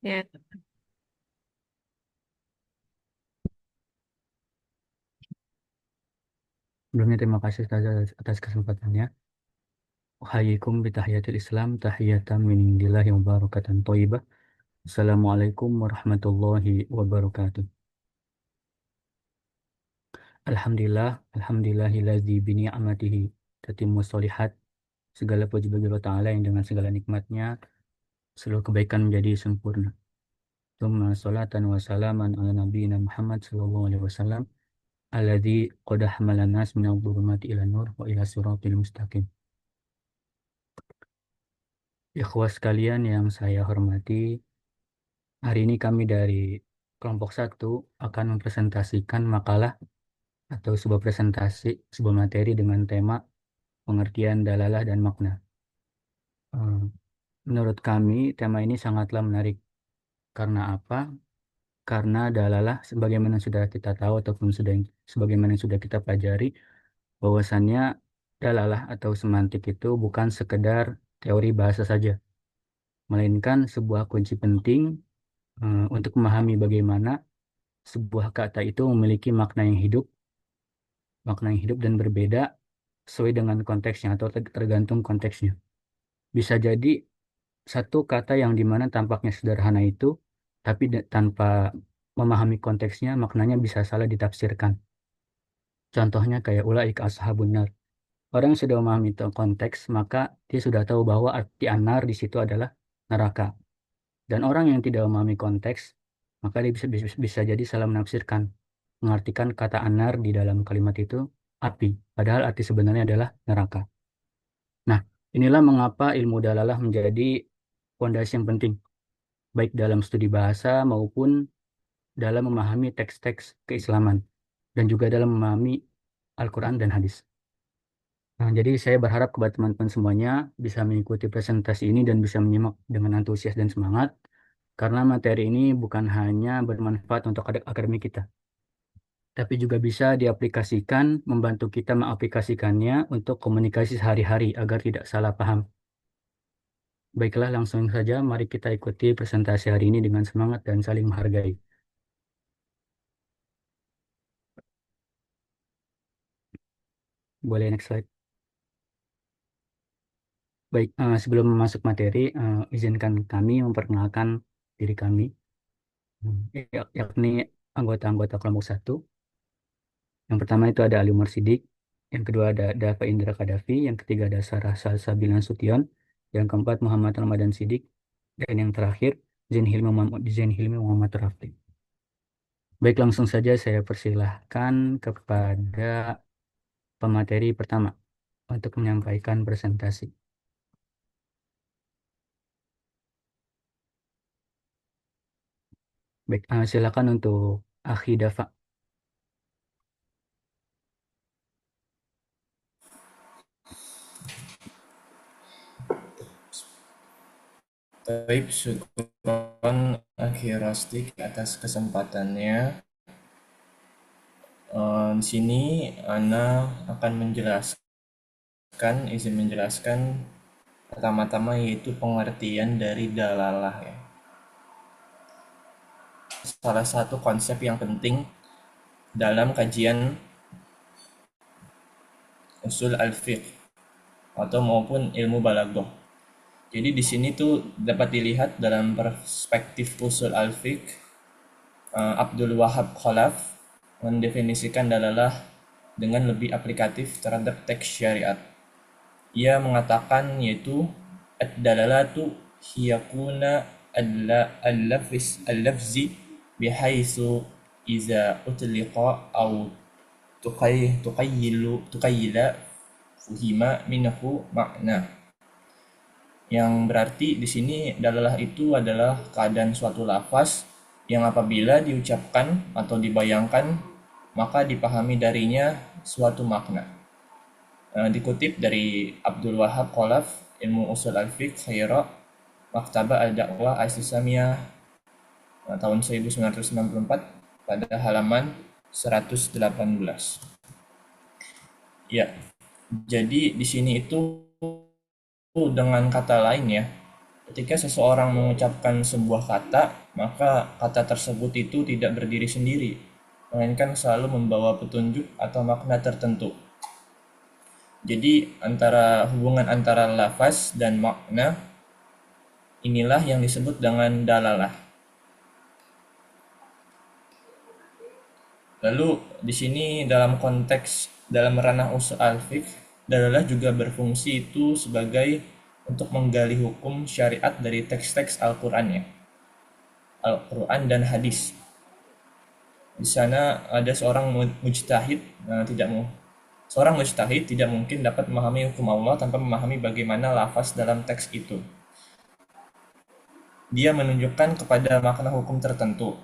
Ya, Sebelumnya terima kasih atas kesempatannya. Uhayikum bitahiyatul Islam, tahiyatan min indillahi wa barakatan thayyibah. Assalamualaikum warahmatullahi wabarakatuh. Alhamdulillahillazi bi ni'matihi tatimmu sholihat. Segala puji bagi Allah Ta'ala yang dengan segala nikmatnya seluruh kebaikan menjadi sempurna. Tsumma salatan wa salaman ala nabiyyina Muhammad sallallahu alaihi wasallam alladzi qad hamalan nas minadh dhulumati ila nur wa ila siratil mustaqim. Ikhwas sekalian yang saya hormati, hari ini kami dari kelompok satu akan mempresentasikan makalah atau sebuah presentasi, sebuah materi dengan tema pengertian dalalah dan makna. Eh, Menurut kami, tema ini sangatlah menarik. Karena apa? Karena dalalah, sebagaimana sudah kita tahu ataupun sebagaimana sudah kita pelajari, bahwasannya dalalah atau semantik itu bukan sekedar teori bahasa saja, melainkan sebuah kunci penting untuk memahami bagaimana sebuah kata itu memiliki makna yang hidup dan berbeda sesuai dengan konteksnya atau tergantung konteksnya. Bisa jadi satu kata yang dimana tampaknya sederhana itu, tapi tanpa memahami konteksnya, maknanya bisa salah ditafsirkan. Contohnya kayak ulaika ashabun nar. Orang yang sudah memahami konteks, maka dia sudah tahu bahwa arti anar di situ adalah neraka. Dan orang yang tidak memahami konteks, maka dia bisa jadi salah menafsirkan, mengartikan kata anar di dalam kalimat itu api, padahal arti sebenarnya adalah neraka. Nah, inilah mengapa ilmu dalalah menjadi fondasi yang penting, baik dalam studi bahasa maupun dalam memahami teks-teks keislaman, dan juga dalam memahami Al-Quran dan hadis. Nah, jadi saya berharap kepada teman-teman semuanya bisa mengikuti presentasi ini dan bisa menyimak dengan antusias dan semangat, karena materi ini bukan hanya bermanfaat untuk akademik kita, tapi juga bisa diaplikasikan, membantu kita mengaplikasikannya untuk komunikasi sehari-hari agar tidak salah paham. Baiklah, langsung saja mari kita ikuti presentasi hari ini dengan semangat dan saling menghargai. Boleh next slide. Baik, sebelum masuk materi, izinkan kami memperkenalkan diri kami, yakni anggota-anggota kelompok satu. Yang pertama itu ada Ali Umar Sidik, yang kedua ada Dava Indra Kadafi, yang ketiga ada Sarah Salsabila Nasution, yang keempat Muhammad Ramadan Sidik, dan yang terakhir Zain Hilmi Muhammad Rafli. Baik, langsung saja saya persilahkan kepada pemateri pertama untuk menyampaikan presentasi. Baik, silakan untuk Akhi Dava. Baik, syukuran akhir Rastik atas kesempatannya. Di sini Ana akan izin menjelaskan pertama-tama yaitu pengertian dari dalalah ya. Salah satu konsep yang penting dalam kajian usul al-fiqh atau maupun ilmu balaghah. Jadi di sini tuh dapat dilihat dalam perspektif usul al-fiqh, Abdul Wahab Khalaf mendefinisikan dalalah dengan lebih aplikatif terhadap teks syariat. Ia mengatakan yaitu ad-dalalatu hiyakuna al-lafzi bihaisu iza utliqa au tuqayyila fuhima minhu makna. Yang berarti di sini dalalah itu adalah keadaan suatu lafaz yang apabila diucapkan atau dibayangkan maka dipahami darinya suatu makna. Dikutip dari Abdul Wahab Khalaf, Ilmu Usul Al-Fiqh Khaira, Maktabah Al-Da'wah Al-Islamiyah, tahun 1994 pada halaman 118. Ya, jadi di sini itu dengan kata lain ya, Ketika seseorang mengucapkan sebuah kata, maka kata tersebut itu tidak berdiri sendiri, melainkan selalu membawa petunjuk atau makna tertentu. Jadi hubungan antara lafaz dan makna inilah yang disebut dengan dalalah. Lalu di sini dalam ranah usul al-fiqh, dalalah juga berfungsi itu sebagai untuk menggali hukum syariat dari teks-teks Al-Qur'an ya. Al-Qur'an dan hadis. Di sana ada mujtahid tidak mau seorang mujtahid tidak mungkin dapat memahami hukum Allah tanpa memahami bagaimana lafaz dalam teks itu. Dia menunjukkan kepada makna hukum tertentu.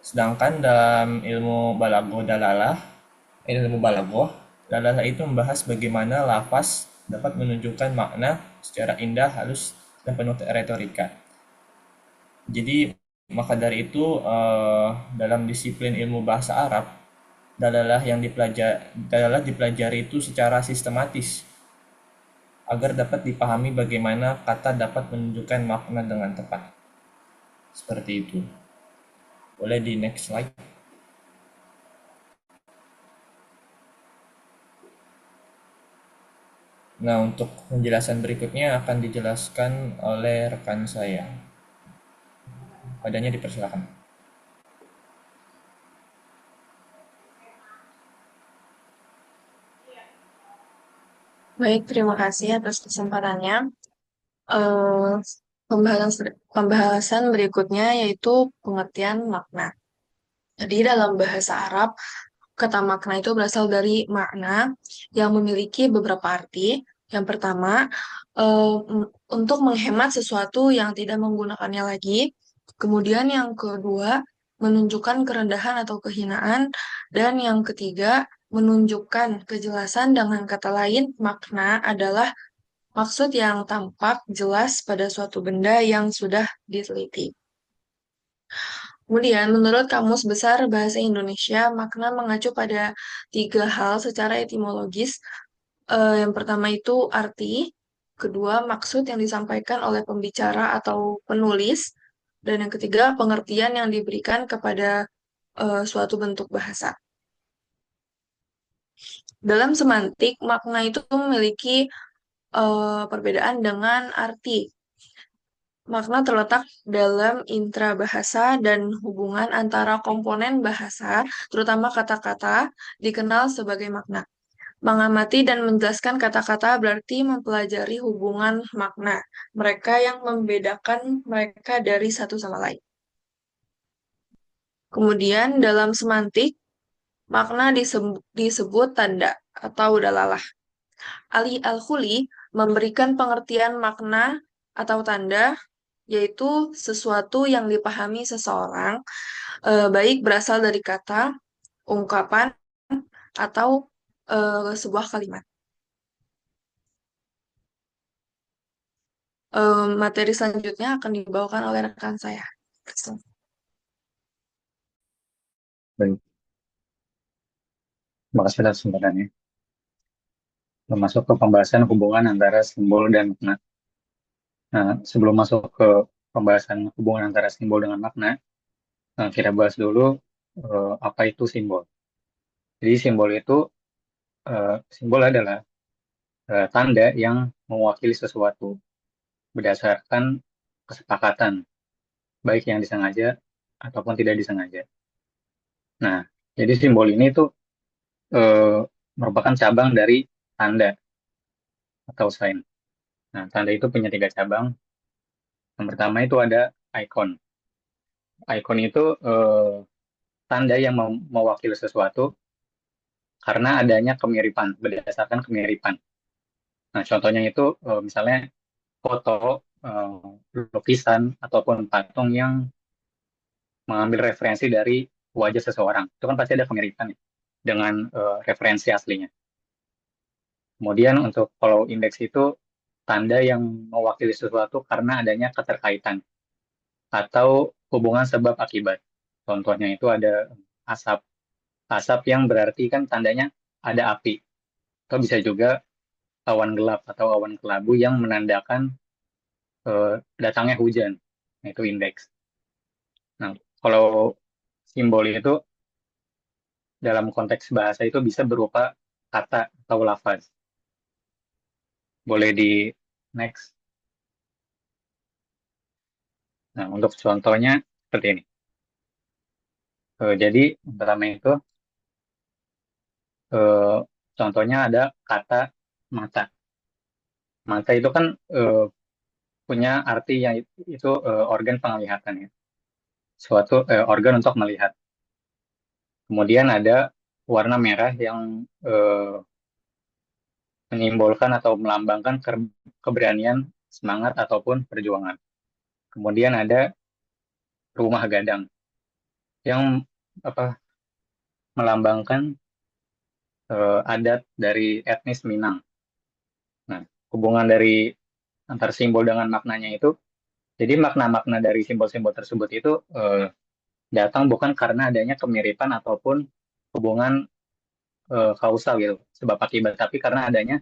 Sedangkan dalam ilmu balaghah, dalalah itu membahas bagaimana lafaz dapat menunjukkan makna secara indah, halus, dan penuh retorika. Jadi maka dari itu dalam disiplin ilmu bahasa Arab, dalalah dipelajari itu secara sistematis agar dapat dipahami bagaimana kata dapat menunjukkan makna dengan tepat. Seperti itu. Boleh di next slide. Nah, untuk penjelasan berikutnya akan dijelaskan oleh rekan saya. Padanya dipersilakan. Baik, terima kasih atas kesempatannya. Eh, pembahasan berikutnya yaitu pengertian makna. Jadi dalam bahasa Arab, kata makna itu berasal dari makna yang memiliki beberapa arti. Yang pertama, untuk menghemat sesuatu yang tidak menggunakannya lagi. Kemudian yang kedua, menunjukkan kerendahan atau kehinaan. Dan yang ketiga, menunjukkan kejelasan. Dengan kata lain, makna adalah maksud yang tampak jelas pada suatu benda yang sudah diteliti. Kemudian, menurut Kamus Besar Bahasa Indonesia, makna mengacu pada tiga hal secara etimologis. Yang pertama itu arti, kedua maksud yang disampaikan oleh pembicara atau penulis, dan yang ketiga pengertian yang diberikan kepada suatu bentuk bahasa. Dalam semantik, makna itu memiliki perbedaan dengan arti. Makna terletak dalam intrabahasa dan hubungan antara komponen bahasa, terutama kata-kata, dikenal sebagai makna. Mengamati dan menjelaskan kata-kata berarti mempelajari hubungan makna, mereka yang membedakan mereka dari satu sama lain. Kemudian dalam semantik, makna disebut tanda atau dalalah. Ali Al-Khuli memberikan pengertian makna atau tanda, yaitu sesuatu yang dipahami seseorang, baik berasal dari kata, ungkapan, atau sebuah kalimat. Materi selanjutnya akan dibawakan oleh rekan saya. Baik, terima kasih atas kesempatannya. Masuk ke pembahasan hubungan antara simbol dan makna. Nah, sebelum masuk ke pembahasan hubungan antara simbol dengan makna, kita bahas dulu apa itu simbol. Jadi simbol adalah tanda yang mewakili sesuatu berdasarkan kesepakatan, baik yang disengaja ataupun tidak disengaja. Nah, jadi simbol ini tuh eh, merupakan cabang dari tanda atau sign. Nah, tanda itu punya tiga cabang. Yang pertama itu ada icon. Icon itu tanda yang mewakili sesuatu karena adanya kemiripan, berdasarkan kemiripan. Nah, contohnya itu misalnya foto, lukisan, ataupun patung yang mengambil referensi dari wajah seseorang. Itu kan pasti ada kemiripan ya, dengan referensi aslinya. Kemudian untuk follow index itu tanda yang mewakili sesuatu karena adanya keterkaitan atau hubungan sebab akibat. Contohnya itu ada asap. Asap yang berarti kan tandanya ada api. Atau bisa juga awan gelap atau awan kelabu yang menandakan datangnya hujan, itu indeks. Nah, kalau simbol itu dalam konteks bahasa itu bisa berupa kata atau lafaz. Boleh di next. Nah, untuk contohnya seperti ini. Jadi yang pertama itu eh, contohnya ada kata mata. Mata itu kan punya arti yang itu organ penglihatan ya. Suatu organ untuk melihat. Kemudian ada warna merah yang menyimbolkan atau melambangkan keberanian, semangat ataupun perjuangan. Kemudian ada rumah gadang yang apa melambangkan adat dari etnis Minang. Nah, hubungan dari antar simbol dengan maknanya itu, jadi makna-makna dari simbol-simbol tersebut itu datang bukan karena adanya kemiripan ataupun hubungan kausal gitu, sebab akibat, tapi karena adanya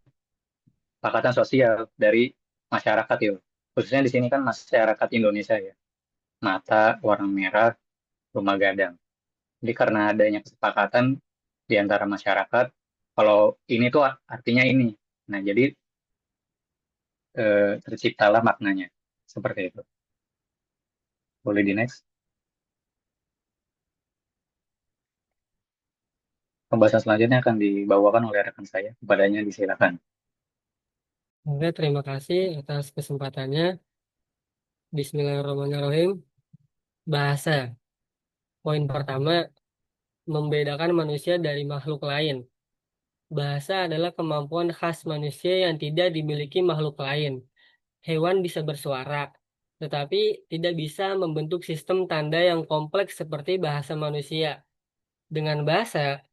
kesepakatan sosial dari masyarakat gitu. Khususnya di sini kan masyarakat Indonesia ya. Mata, warna merah, rumah gadang. Jadi karena adanya kesepakatan di antara masyarakat, kalau ini tuh artinya ini. Nah, jadi terciptalah maknanya. Seperti itu. Boleh di next. Pembahasan selanjutnya akan dibawakan oleh rekan saya. Kepadanya disilakan. Oke, terima kasih atas kesempatannya. Bismillahirrahmanirrahim. Bahasa. Poin pertama, membedakan manusia dari makhluk lain. Bahasa adalah kemampuan khas manusia yang tidak dimiliki makhluk lain. Hewan bisa bersuara, tetapi tidak bisa membentuk sistem tanda yang kompleks seperti bahasa manusia. Dengan bahasa,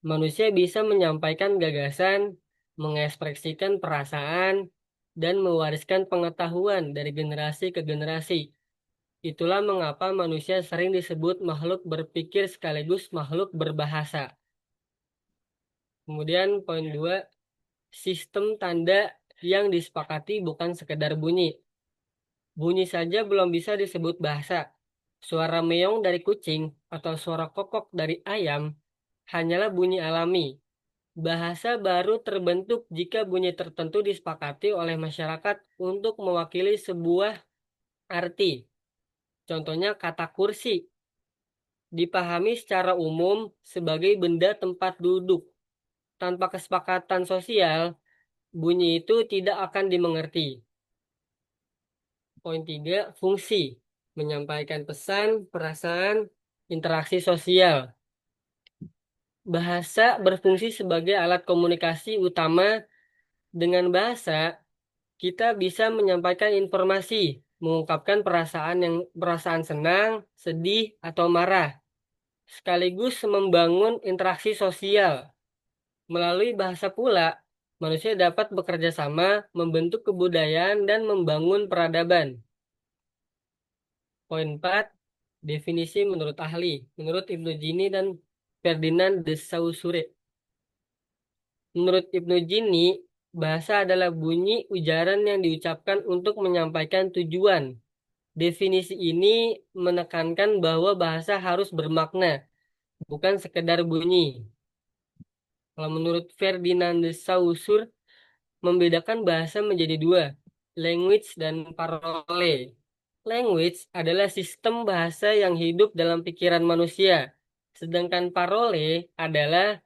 manusia bisa menyampaikan gagasan, mengekspresikan perasaan, dan mewariskan pengetahuan dari generasi ke generasi. Itulah mengapa manusia sering disebut makhluk berpikir sekaligus makhluk berbahasa. Kemudian poin 2, sistem tanda yang disepakati bukan sekedar bunyi. Bunyi saja belum bisa disebut bahasa. Suara meong dari kucing atau suara kokok dari ayam hanyalah bunyi alami. Bahasa baru terbentuk jika bunyi tertentu disepakati oleh masyarakat untuk mewakili sebuah arti. Contohnya kata kursi dipahami secara umum sebagai benda tempat duduk. Tanpa kesepakatan sosial, bunyi itu tidak akan dimengerti. Poin 3, fungsi. Menyampaikan pesan, perasaan, interaksi sosial. Bahasa berfungsi sebagai alat komunikasi utama. Dengan bahasa, kita bisa menyampaikan informasi, mengungkapkan perasaan senang, sedih, atau marah, sekaligus membangun interaksi sosial. Melalui bahasa pula, manusia dapat bekerja sama, membentuk kebudayaan, dan membangun peradaban. Poin 4, definisi menurut ahli. Menurut Ibnu Jini dan Ferdinand de Saussure. Menurut Ibnu Jini, bahasa adalah bunyi ujaran yang diucapkan untuk menyampaikan tujuan. Definisi ini menekankan bahwa bahasa harus bermakna, bukan sekedar bunyi. Kalau menurut Ferdinand de Saussure, membedakan bahasa menjadi dua, language dan parole. Language adalah sistem bahasa yang hidup dalam pikiran manusia, sedangkan parole adalah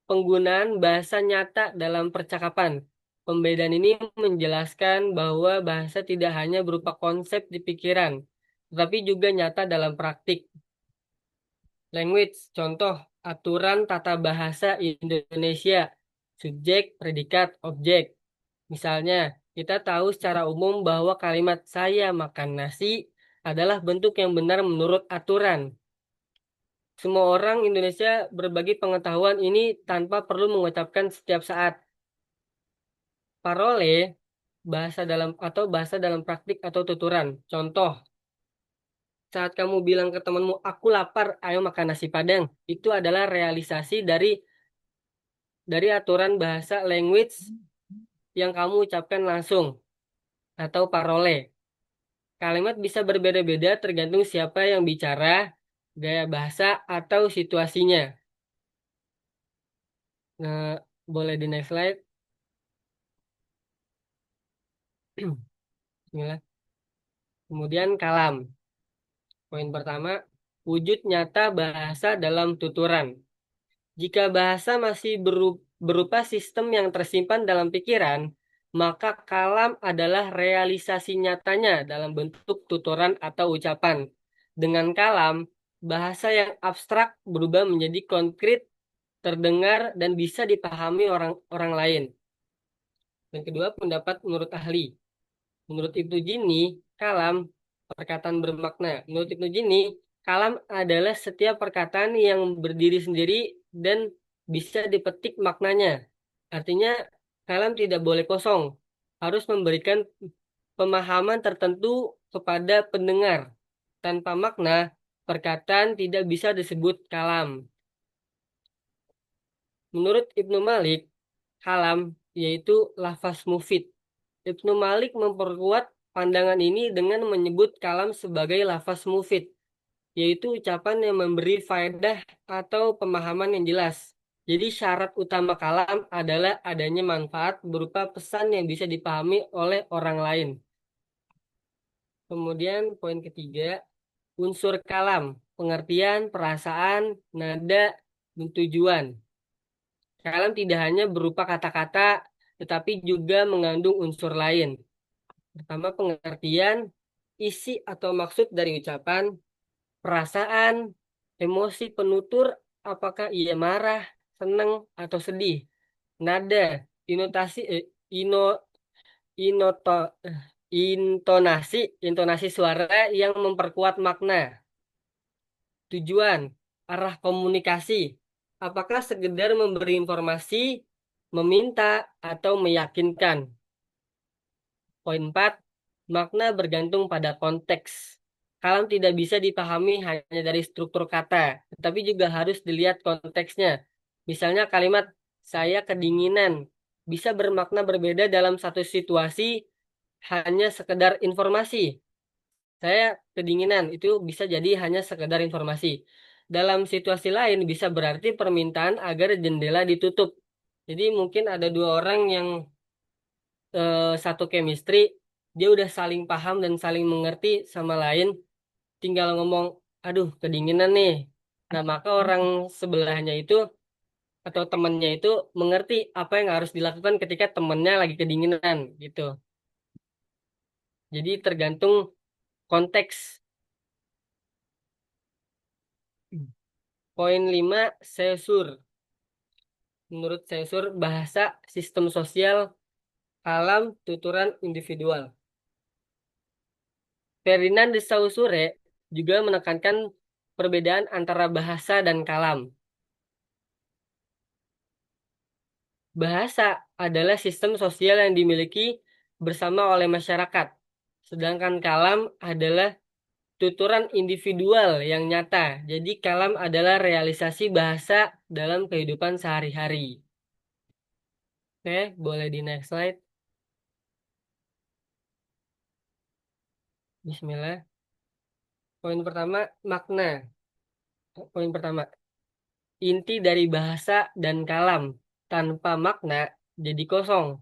penggunaan bahasa nyata dalam percakapan. Pembedaan ini menjelaskan bahwa bahasa tidak hanya berupa konsep di pikiran, tetapi juga nyata dalam praktik. Language, contoh, aturan tata bahasa Indonesia, subjek, predikat, objek. Misalnya, kita tahu secara umum bahwa kalimat "saya makan nasi" adalah bentuk yang benar menurut aturan. Semua orang Indonesia berbagi pengetahuan ini tanpa perlu mengucapkan setiap saat. Parole, bahasa dalam praktik atau tuturan. Contoh, saat kamu bilang ke temanmu, "Aku lapar, ayo makan nasi Padang." Itu adalah realisasi dari aturan bahasa language yang kamu ucapkan langsung atau parole. Kalimat bisa berbeda-beda tergantung siapa yang bicara, gaya bahasa, atau situasinya. Nah, boleh di next slide. Bismillah. Kemudian kalam. Poin pertama, wujud nyata bahasa dalam tuturan. Jika bahasa masih berupa sistem yang tersimpan dalam pikiran, maka kalam adalah realisasi nyatanya dalam bentuk tuturan atau ucapan. Dengan kalam, bahasa yang abstrak berubah menjadi konkret, terdengar, dan bisa dipahami orang lain. Yang kedua, pendapat menurut ahli. Menurut Ibnu Jini, kalam perkataan bermakna. Menurut Ibnu Jini, kalam adalah setiap perkataan yang berdiri sendiri dan bisa dipetik maknanya. Artinya, kalam tidak boleh kosong, harus memberikan pemahaman tertentu kepada pendengar. Tanpa makna, perkataan tidak bisa disebut kalam. Menurut Ibnu Malik, kalam yaitu lafaz mufid. Ibnu Malik memperkuat pandangan ini dengan menyebut kalam sebagai lafaz mufid, yaitu ucapan yang memberi faedah atau pemahaman yang jelas. Jadi syarat utama kalam adalah adanya manfaat berupa pesan yang bisa dipahami oleh orang lain. Kemudian poin ketiga, unsur kalam, pengertian, perasaan, nada, dan tujuan. Kalam tidak hanya berupa kata-kata, tetapi juga mengandung unsur lain. Pertama, pengertian, isi atau maksud dari ucapan, perasaan, emosi penutur, apakah ia marah, senang, atau sedih. Nada, intonasi, inoto, intonasi suara yang memperkuat makna. Tujuan, arah komunikasi. Apakah sekedar memberi informasi, meminta, atau meyakinkan. Poin 4, makna bergantung pada konteks. Kalam tidak bisa dipahami hanya dari struktur kata, tetapi juga harus dilihat konteksnya. Misalnya kalimat saya kedinginan bisa bermakna berbeda dalam satu situasi hanya sekedar informasi. Saya kedinginan itu bisa jadi hanya sekedar informasi. Dalam situasi lain bisa berarti permintaan agar jendela ditutup. Jadi mungkin ada dua orang yang satu chemistry, dia udah saling paham dan saling mengerti sama lain, tinggal ngomong, aduh kedinginan nih. Nah, maka orang sebelahnya itu atau temannya itu mengerti apa yang harus dilakukan ketika temannya lagi kedinginan gitu. Jadi tergantung konteks. Poin 5, sesur. Menurut sesur, bahasa, sistem sosial, kalam, tuturan individual. Ferdinand de Saussure juga menekankan perbedaan antara bahasa dan kalam. Bahasa adalah sistem sosial yang dimiliki bersama oleh masyarakat, sedangkan kalam adalah tuturan individual yang nyata. Jadi kalam adalah realisasi bahasa dalam kehidupan sehari-hari. Oke, boleh di next slide. Bismillah. Poin pertama, makna. Poin pertama, inti dari bahasa dan kalam. Tanpa makna, jadi kosong.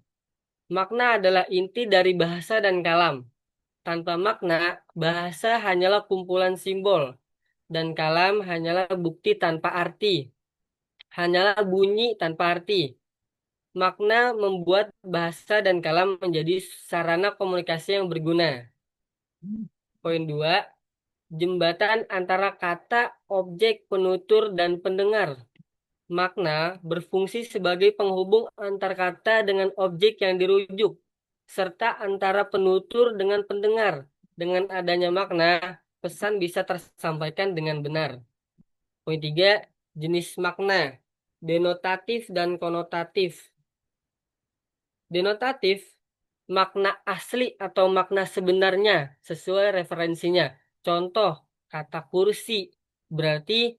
Makna adalah inti dari bahasa dan kalam. Tanpa makna, bahasa hanyalah kumpulan simbol, dan kalam hanyalah bukti tanpa arti. Hanyalah bunyi tanpa arti. Makna membuat bahasa dan kalam menjadi sarana komunikasi yang berguna. Poin 2, jembatan antara kata, objek, penutur, dan pendengar. Makna berfungsi sebagai penghubung antar kata dengan objek yang dirujuk, serta antara penutur dengan pendengar. Dengan adanya makna, pesan bisa tersampaikan dengan benar. Poin 3, jenis makna, denotatif dan konotatif. Denotatif, makna asli atau makna sebenarnya sesuai referensinya. Contoh, kata kursi berarti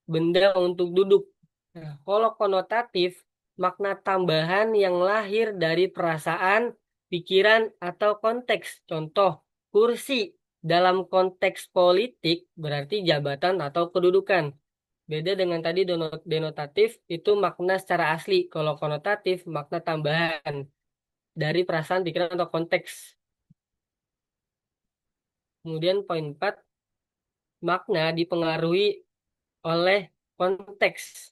benda untuk duduk. Nah, kalau konotatif, makna tambahan yang lahir dari perasaan, pikiran, atau konteks. Contoh, kursi Dalam konteks politik berarti jabatan atau kedudukan. Beda dengan tadi denotatif itu makna secara asli. Kalau konotatif makna tambahan dari perasaan, pikiran, atau konteks. Kemudian poin 4, makna dipengaruhi oleh konteks.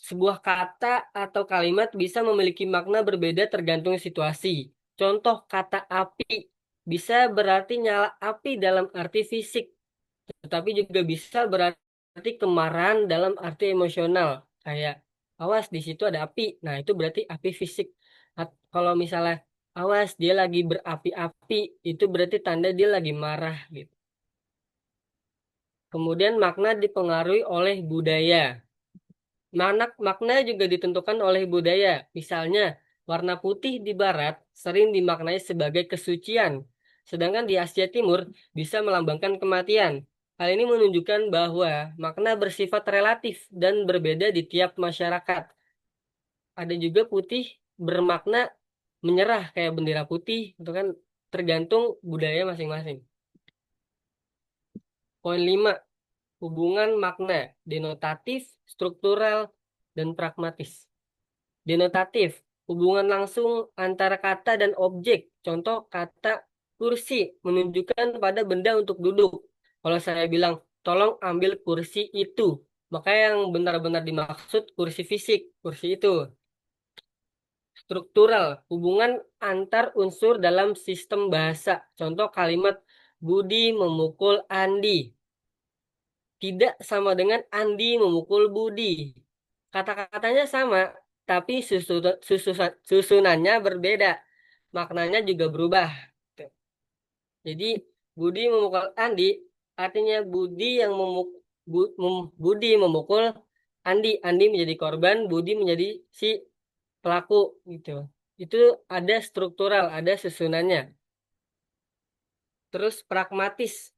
Sebuah kata atau kalimat bisa memiliki makna berbeda tergantung situasi. Contoh kata api bisa berarti nyala api dalam arti fisik, tetapi juga bisa berarti kemarahan dalam arti emosional. Kayak awas di situ ada api. Nah, itu berarti api fisik. Kalau misalnya awas dia lagi berapi-api, itu berarti tanda dia lagi marah gitu. Kemudian makna dipengaruhi oleh budaya. Makna juga ditentukan oleh budaya. Misalnya, warna putih di barat sering dimaknai sebagai kesucian, sedangkan di Asia Timur bisa melambangkan kematian. Hal ini menunjukkan bahwa makna bersifat relatif dan berbeda di tiap masyarakat. Ada juga putih bermakna menyerah kayak bendera putih, itu kan tergantung budaya masing-masing. Poin 5, hubungan makna denotatif, struktural, dan pragmatis. Denotatif, hubungan langsung antara kata dan objek. Contoh kata kursi menunjukkan pada benda untuk duduk. Kalau saya bilang, tolong ambil kursi itu. Maka yang benar-benar dimaksud kursi fisik, kursi itu. Struktural, hubungan antar unsur dalam sistem bahasa. Contoh kalimat Budi memukul Andi. Tidak sama dengan Andi memukul Budi. Kata-katanya sama, tapi susunannya berbeda. Maknanya juga berubah. Tuh. Jadi, Budi memukul Andi, artinya Budi memukul Andi. Andi menjadi korban, Budi menjadi si pelaku gitu. Itu ada struktural, ada susunannya. Terus pragmatis,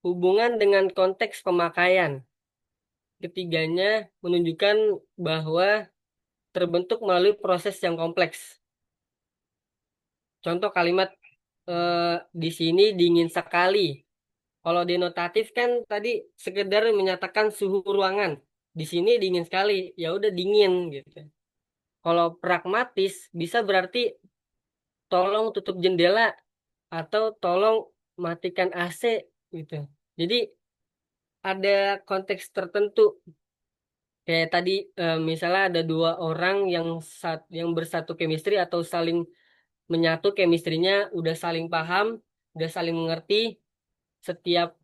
hubungan dengan konteks pemakaian. Ketiganya menunjukkan bahwa terbentuk melalui proses yang kompleks. Contoh kalimat di sini dingin sekali. Kalau denotatif kan tadi sekedar menyatakan suhu ruangan. Di sini dingin sekali, ya udah dingin gitu. Kalau pragmatis bisa berarti tolong tutup jendela atau tolong matikan AC gitu. Jadi ada konteks tertentu. Kayak tadi misalnya ada dua orang yang bersatu chemistry atau saling menyatu chemistry-nya, udah saling paham, udah saling mengerti, setiap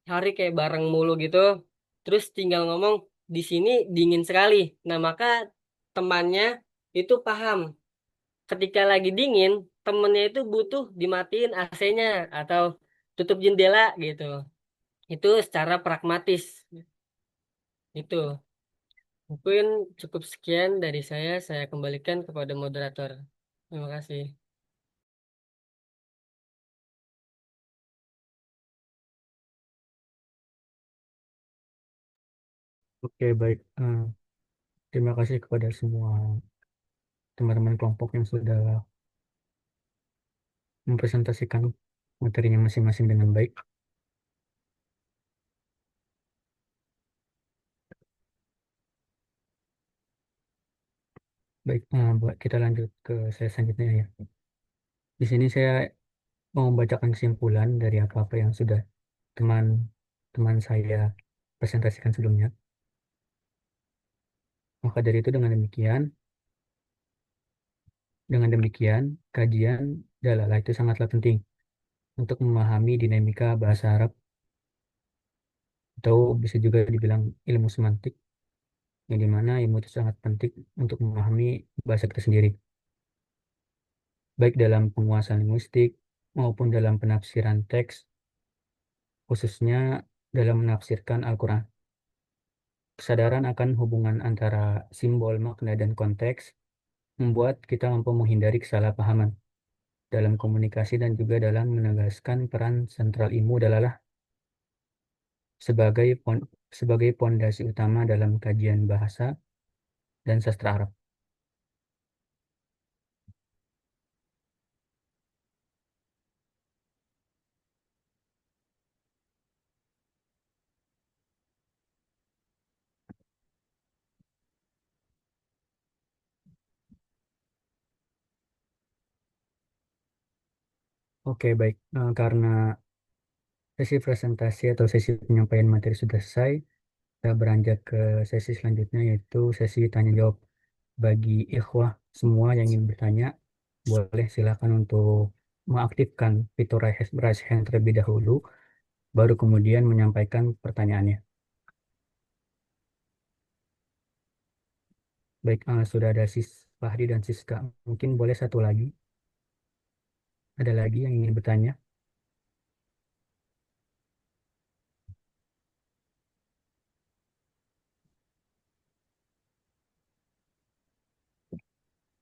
hari kayak bareng mulu gitu. Terus tinggal ngomong di sini dingin sekali. Nah, maka temannya itu paham. Ketika lagi dingin, temennya itu butuh dimatiin AC-nya atau tutup jendela gitu. Itu secara pragmatis. Itu. Mungkin cukup sekian dari saya kembalikan kepada moderator. Terima kasih. Oke, baik. Terima kasih kepada semua teman-teman kelompok yang sudah mempresentasikan materinya masing-masing dengan baik. Baik, buat kita lanjut ke saya selanjutnya ya. Di sini saya mau membacakan kesimpulan dari apa-apa yang sudah teman-teman saya presentasikan sebelumnya. Maka dari itu dengan demikian kajian Dalalah itu sangatlah penting untuk memahami dinamika bahasa Arab atau bisa juga dibilang ilmu semantik yang dimana ilmu itu sangat penting untuk memahami bahasa kita sendiri, baik dalam penguasaan linguistik maupun dalam penafsiran teks, khususnya dalam menafsirkan Al-Quran. Kesadaran akan hubungan antara simbol, makna, dan konteks membuat kita mampu menghindari kesalahpahaman dalam komunikasi dan juga dalam menegaskan peran sentral ilmu dalalah sebagai sebagai pondasi utama dalam kajian bahasa dan sastra Arab. Oke, baik. Karena sesi presentasi atau sesi penyampaian materi sudah selesai, kita beranjak ke sesi selanjutnya yaitu sesi tanya jawab. Bagi ikhwah semua yang ingin bertanya, boleh silakan untuk mengaktifkan fitur raise hand terlebih dahulu, baru kemudian menyampaikan pertanyaannya. Baik, sudah ada Sis Fahri dan Siska. Mungkin boleh satu lagi. Ada lagi yang ingin bertanya?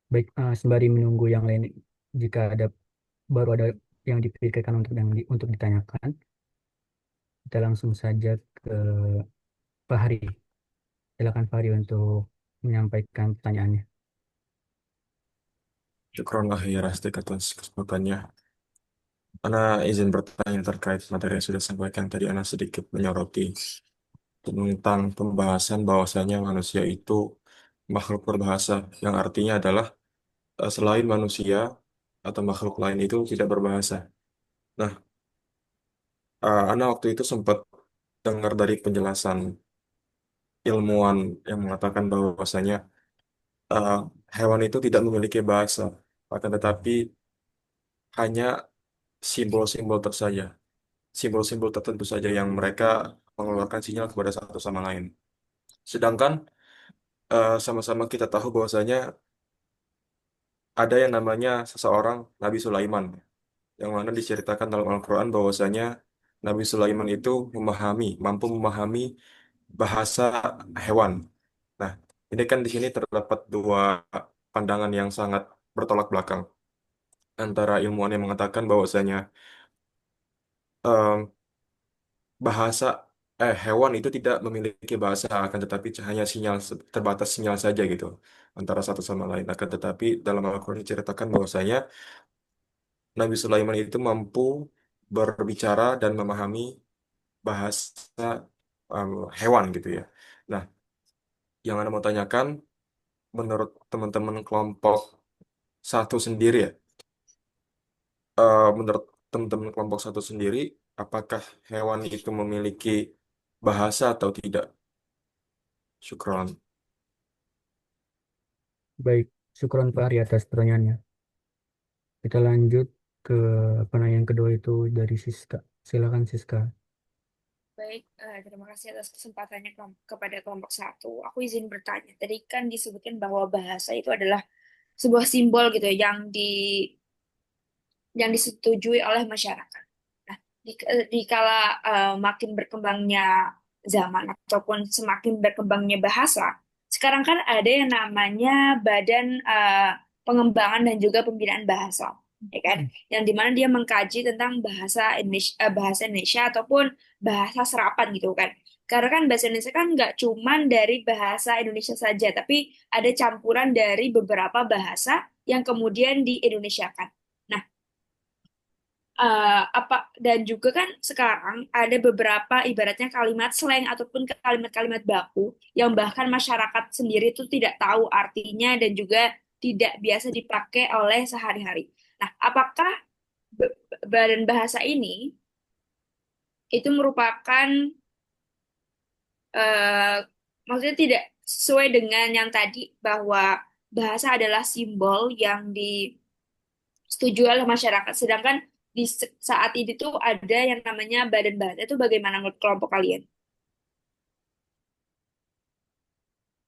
Baik, sembari menunggu yang lain, jika ada baru ada yang dipikirkan untuk ditanyakan, kita langsung saja ke Fahri. Silakan Fahri untuk menyampaikan pertanyaannya. Syukron lah ya Rastik atas kesempatannya. Ana izin bertanya terkait materi yang sudah disampaikan tadi. Ana sedikit menyoroti tentang pembahasan bahwasanya manusia itu makhluk berbahasa, yang artinya adalah selain manusia atau makhluk lain itu tidak berbahasa. Nah, Ana waktu itu sempat dengar dari penjelasan ilmuwan yang mengatakan bahwasanya eh, hewan itu tidak memiliki bahasa, akan tetapi hanya simbol-simbol tersaja, simbol-simbol tertentu saja yang mereka mengeluarkan sinyal kepada satu sama lain. Sedangkan sama-sama kita tahu bahwasanya ada yang namanya seseorang Nabi Sulaiman, yang mana diceritakan dalam Al-Quran bahwasanya Nabi Sulaiman itu mampu memahami bahasa hewan. Nah, ini kan di sini terdapat dua pandangan yang sangat bertolak belakang antara ilmuwan yang mengatakan bahwasanya em, bahasa hewan itu tidak memiliki bahasa, akan tetapi hanya sinyal, terbatas sinyal saja gitu antara satu sama lain. Akan tetapi dalam Al-Quran diceritakan bahwasanya Nabi Sulaiman itu mampu berbicara dan memahami bahasa em, hewan gitu ya. Nah, yang Anda mau tanyakan, menurut teman-teman kelompok satu sendiri ya, menurut teman-teman kelompok satu sendiri, apakah hewan itu memiliki bahasa atau tidak? Syukron. Baik, syukron Fahri atas pertanyaannya. Kita lanjut ke penanya yang kedua itu dari Siska. Silakan Siska. Baik, terima kasih atas kesempatannya kepada kelompok satu. Aku izin bertanya. Tadi kan disebutkan bahwa bahasa itu adalah sebuah simbol gitu ya, yang disetujui oleh masyarakat. Nah, di kala makin berkembangnya zaman ataupun semakin berkembangnya bahasa, sekarang kan ada yang namanya Badan Pengembangan dan juga Pembinaan Bahasa, ya kan? Yang dimana dia mengkaji tentang bahasa Indonesia ataupun bahasa serapan gitu kan. Karena kan bahasa Indonesia kan nggak cuman dari bahasa Indonesia saja, tapi ada campuran dari beberapa bahasa yang kemudian di Indonesiakan. Nah, apa dan juga kan sekarang ada beberapa ibaratnya kalimat slang ataupun kalimat-kalimat baku yang bahkan masyarakat sendiri itu tidak tahu artinya dan juga tidak biasa dipakai oleh sehari-hari. Nah, apakah badan bahasa ini itu merupakan eh, maksudnya tidak sesuai dengan yang tadi bahwa bahasa adalah simbol yang disetujui oleh masyarakat, sedangkan di saat ini tuh ada yang namanya badan bahasa itu bagaimana menurut kelompok kalian?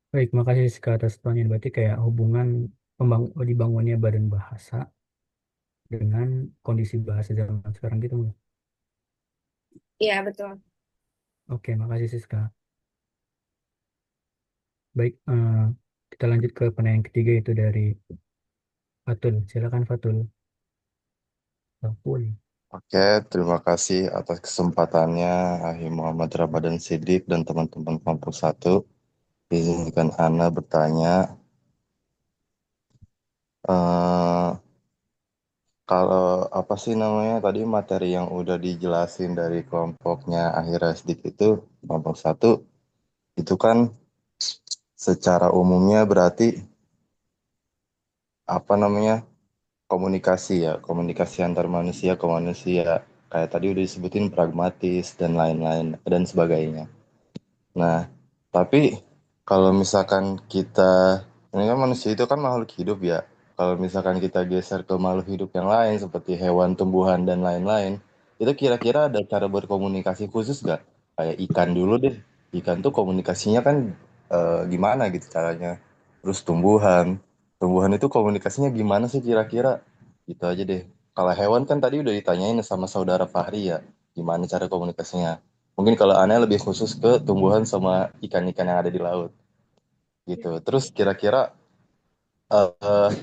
Baik, makasih Siska atas pertanyaan. Berarti kayak hubungan dibangunnya badan bahasa dengan kondisi bahasa zaman sekarang gitu. Iya, betul. Oke, makasih Siska. Baik, kita lanjut ke penanya yang ketiga itu dari Fatul. Silakan Fatul. Fatul. Oke, terima kasih atas kesempatannya, Ahi Muhammad Ramadan Siddiq dan teman-teman kelompok satu. Izinkan Ana bertanya, eh, kalau apa sih namanya tadi materi yang udah dijelasin dari kelompoknya Akhir Siddiq itu, kelompok satu, itu kan secara umumnya berarti apa namanya komunikasi ya, komunikasi antar manusia ke manusia. Kayak tadi udah disebutin pragmatis dan lain-lain dan sebagainya. Nah, tapi kalau misalkan kita, ini kan manusia itu kan makhluk hidup ya. Kalau misalkan kita geser ke makhluk hidup yang lain seperti hewan, tumbuhan, dan lain-lain, itu kira-kira ada cara berkomunikasi khusus nggak? Kayak ikan dulu deh. Ikan tuh komunikasinya kan gimana gitu caranya. Terus tumbuhan. Tumbuhan itu komunikasinya gimana sih kira-kira? Gitu aja deh. Kalau hewan kan tadi udah ditanyain sama saudara Fahri ya. Gimana cara komunikasinya. Mungkin kalau aneh lebih khusus ke tumbuhan sama ikan-ikan yang ada di laut gitu. Terus kira-kira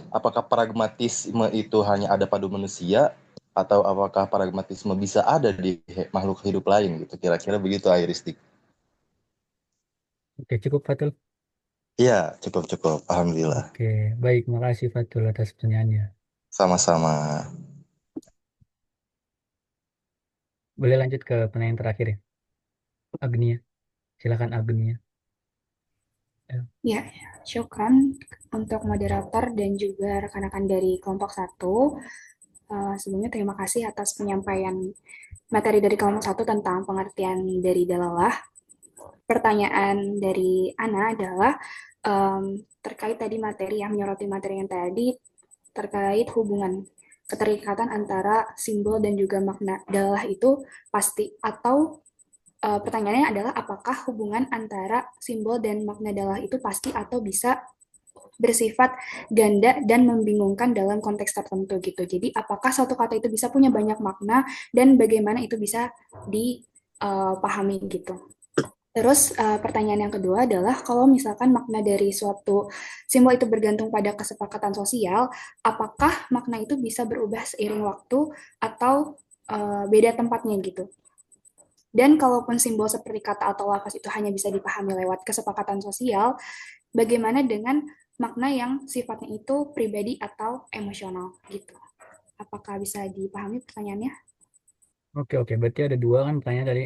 apakah pragmatisme itu hanya ada pada manusia atau apakah pragmatisme bisa ada di makhluk hidup lain gitu? Kira-kira begitu Airistik. Oke, cukup Fatul. Iya, cukup cukup. Alhamdulillah. Oke, baik. Makasih Fatul atas pertanyaannya. Sama-sama. Boleh lanjut ke pertanyaan terakhir ya. Agnia, silakan Agnia. Ya. Ya, syukran untuk moderator dan juga rekan-rekan dari kelompok satu. Sebelumnya terima kasih atas penyampaian materi dari kelompok satu tentang pengertian dari dalalah. Pertanyaan dari Ana adalah terkait tadi materi yang menyoroti materi yang tadi terkait hubungan keterikatan antara simbol dan juga makna dalalah itu pasti atau pertanyaannya adalah apakah hubungan antara simbol dan makna dalalah itu pasti atau bisa bersifat ganda dan membingungkan dalam konteks tertentu gitu. Jadi apakah satu kata itu bisa punya banyak makna dan bagaimana itu bisa dipahami gitu. Terus pertanyaan yang kedua adalah kalau misalkan makna dari suatu simbol itu bergantung pada kesepakatan sosial, apakah makna itu bisa berubah seiring waktu atau beda tempatnya gitu. Dan kalaupun simbol seperti kata atau lafaz itu hanya bisa dipahami lewat kesepakatan sosial, bagaimana dengan makna yang sifatnya itu pribadi atau emosional gitu. Apakah bisa dipahami pertanyaannya? Oke, oke. Berarti ada dua kan pertanyaan tadi.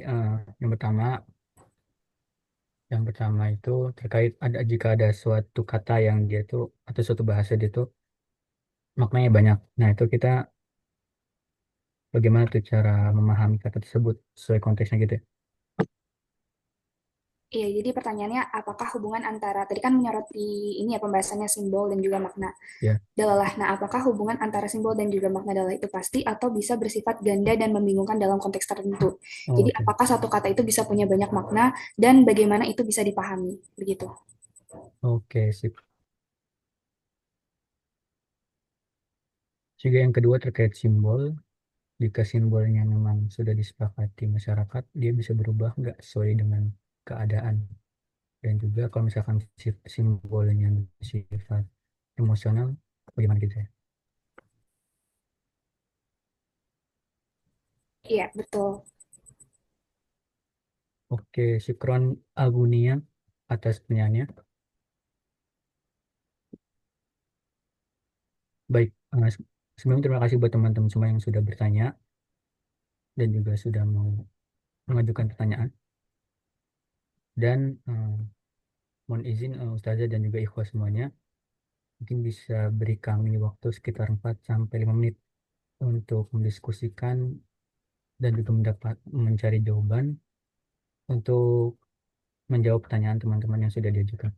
Yang pertama, itu terkait jika ada suatu kata yang dia tuh atau suatu bahasa dia tuh maknanya banyak. Nah, itu kita bagaimana tuh cara memahami kata tersebut sesuai konteksnya gitu ya. Iya, jadi pertanyaannya apakah hubungan antara tadi kan menyoroti ini ya pembahasannya simbol dan juga makna Ya, dalalah. Nah, apakah hubungan antara simbol dan juga makna dalalah itu pasti atau bisa bersifat ganda dan membingungkan dalam konteks tertentu? oh, Jadi oke. apakah satu kata itu bisa punya banyak makna dan bagaimana itu bisa dipahami? Begitu. Oke, sip. Juga yang kedua terkait simbol. Jika simbolnya memang sudah disepakati masyarakat, dia bisa berubah nggak sesuai dengan keadaan. Dan juga kalau misalkan simbolnya sifat emosional, bagaimana gitu ya? Iya, betul. Oke, Syukron Agunia atas pertanyaannya. Baik, sebelumnya terima kasih buat teman-teman semua yang sudah bertanya dan juga sudah mau mengajukan pertanyaan. Dan mohon izin Ustazah dan juga ikhwas semuanya, mungkin bisa beri kami waktu sekitar 4 sampai 5 menit untuk mendiskusikan dan juga mencari jawaban untuk menjawab pertanyaan teman-teman yang sudah diajukan.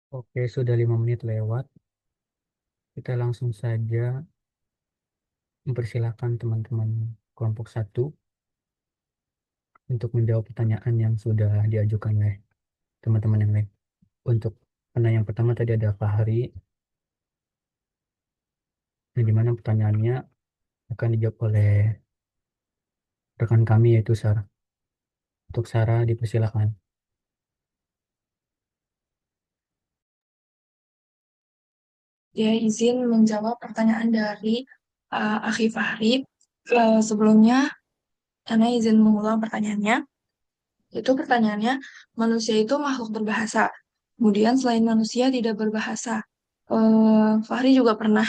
Oke, sudah 5 menit lewat. Kita langsung saja mempersilahkan teman-teman kelompok 1 untuk menjawab pertanyaan yang sudah diajukan oleh teman-teman yang lain. Untuk penanya yang pertama tadi ada Fahri, yang dimana pertanyaannya akan dijawab oleh rekan kami yaitu Sarah. Untuk Sarah dipersilakan. Ya, izin menjawab pertanyaan dari Akhi Fahri. Sebelumnya, Ana izin mengulang pertanyaannya. Itu pertanyaannya, manusia itu makhluk berbahasa. Kemudian selain manusia tidak berbahasa. Fahri juga pernah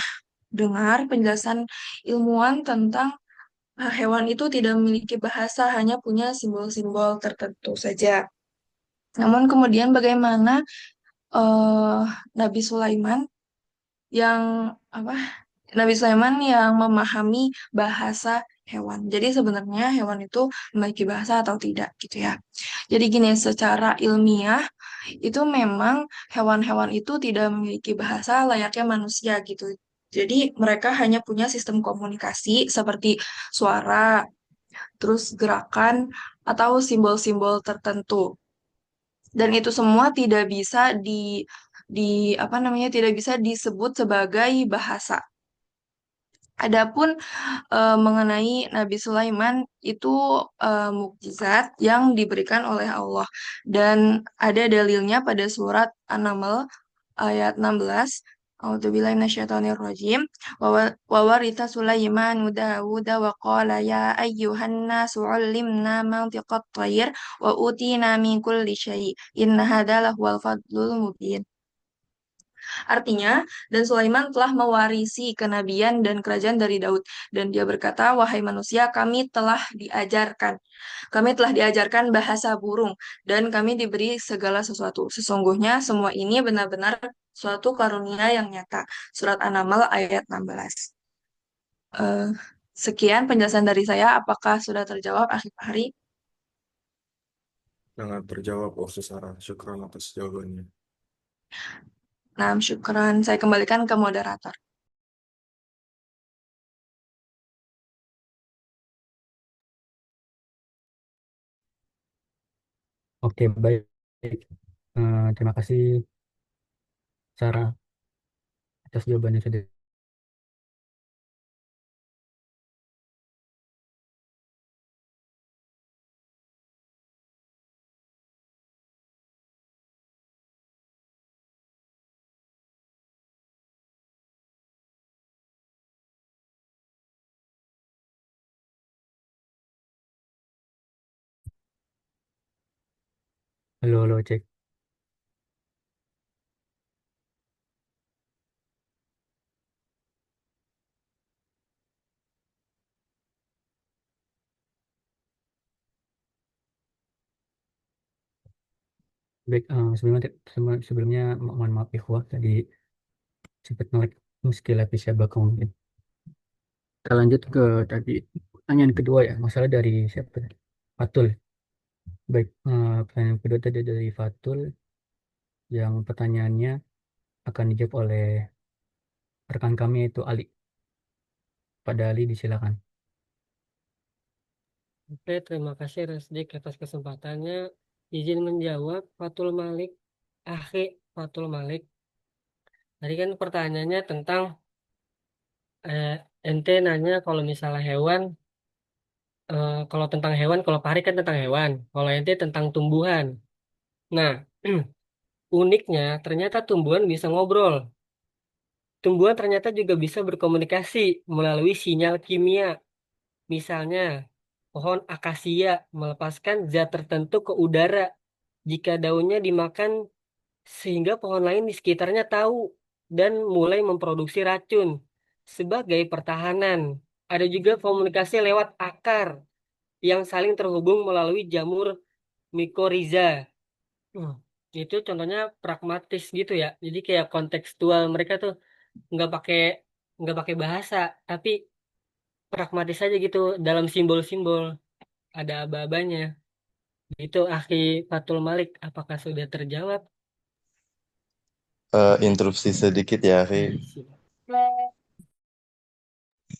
dengar penjelasan ilmuwan tentang hewan itu tidak memiliki bahasa, hanya punya simbol-simbol tertentu saja. Namun kemudian bagaimana eh, Nabi Sulaiman yang apa? Nabi Sulaiman yang memahami bahasa hewan. Jadi sebenarnya hewan itu memiliki bahasa atau tidak gitu ya. Jadi gini, secara ilmiah itu memang hewan-hewan itu tidak memiliki bahasa layaknya manusia gitu. Jadi mereka hanya punya sistem komunikasi seperti suara, terus gerakan atau simbol-simbol tertentu. Dan itu semua tidak bisa di apa namanya tidak bisa disebut sebagai bahasa. Adapun mengenai Nabi Sulaiman itu mukjizat yang diberikan oleh Allah dan ada dalilnya pada surat An-Naml ayat 16. A'udzubillahi minasyaitonirrajim. Wa waritha Sulaiman Dawud wa qala ya ayyuhan nasu 'allimna mantiqat thair wa utina min kulli syai'. Inna hadza lahuwal fadlul mubin. Artinya, dan Sulaiman telah mewarisi kenabian dan kerajaan dari Daud. Dan dia berkata, wahai manusia, kami telah diajarkan bahasa burung, dan kami diberi segala sesuatu. Sesungguhnya semua ini benar-benar suatu karunia yang nyata. Surat An-Naml ayat 16. Eh, Sekian penjelasan dari saya. Apakah sudah terjawab, Akhir Hari? Sangat terjawab, Ustaz Sarah. Syukran atas jawabannya. Nah, syukran. Saya kembalikan ke moderator. Oke, baik. Terima kasih Sarah atas jawabannya sudah. Halo, halo, cek. Baik, sebelumnya mohon maaf ikhwah tadi sempat ngelag meski lapis ya bakal mungkin. Kita lanjut ke tadi pertanyaan kedua ya, masalah dari siapa tadi? Fatul. Baik, pertanyaan kedua tadi dari Fatul yang pertanyaannya akan dijawab oleh rekan kami yaitu Ali. Pada Ali disilakan. Oke, terima kasih Resdik atas kesempatannya. Izin menjawab, Fatul Malik, Akhi Fatul Malik. Tadi kan pertanyaannya tentang eh, ente nanya kalau misalnya hewan, kalau tentang hewan, kalau Fahri kan tentang hewan, kalau ente tentang tumbuhan. Nah, uniknya ternyata tumbuhan bisa ngobrol. Tumbuhan ternyata juga bisa berkomunikasi melalui sinyal kimia. Misalnya, pohon akasia melepaskan zat tertentu ke udara jika daunnya dimakan sehingga pohon lain di sekitarnya tahu dan mulai memproduksi racun sebagai pertahanan. Ada juga komunikasi lewat akar yang saling terhubung melalui jamur mikorizа. Hmm, Itu contohnya pragmatis gitu ya. Jadi kayak kontekstual mereka tuh nggak pakai nggak pakai bahasa, tapi pragmatis aja gitu dalam simbol-simbol ada aba-abanya. Itu Akhi Fatul Malik, apakah sudah terjawab? interupsi sedikit ya, Ri. Siap.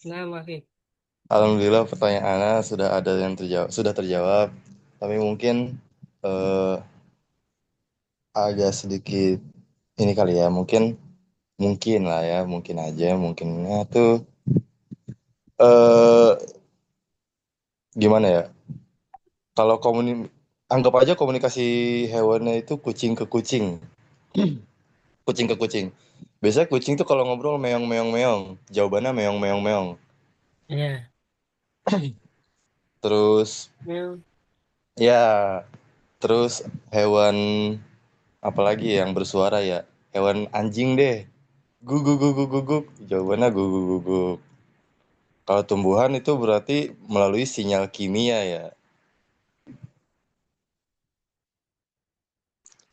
Nah, Mafi. Alhamdulillah pertanyaan Ana sudah ada yang terjawab. Tapi mungkin eh, agak sedikit ini kali ya, mungkin lah ya, mungkin aja, mungkinnya tuh eh gimana ya? Kalau anggap aja komunikasi hewannya itu kucing ke kucing, kucing ke kucing. Biasanya kucing tuh kalau ngobrol meong meong meong, jawabannya meong meong meong. Ya, Terus Mel. ya, terus hewan apalagi yang bersuara ya? Hewan anjing deh. Guguk guguk guguk. Jawabannya guguk guguk. Kalau tumbuhan itu berarti melalui sinyal kimia ya.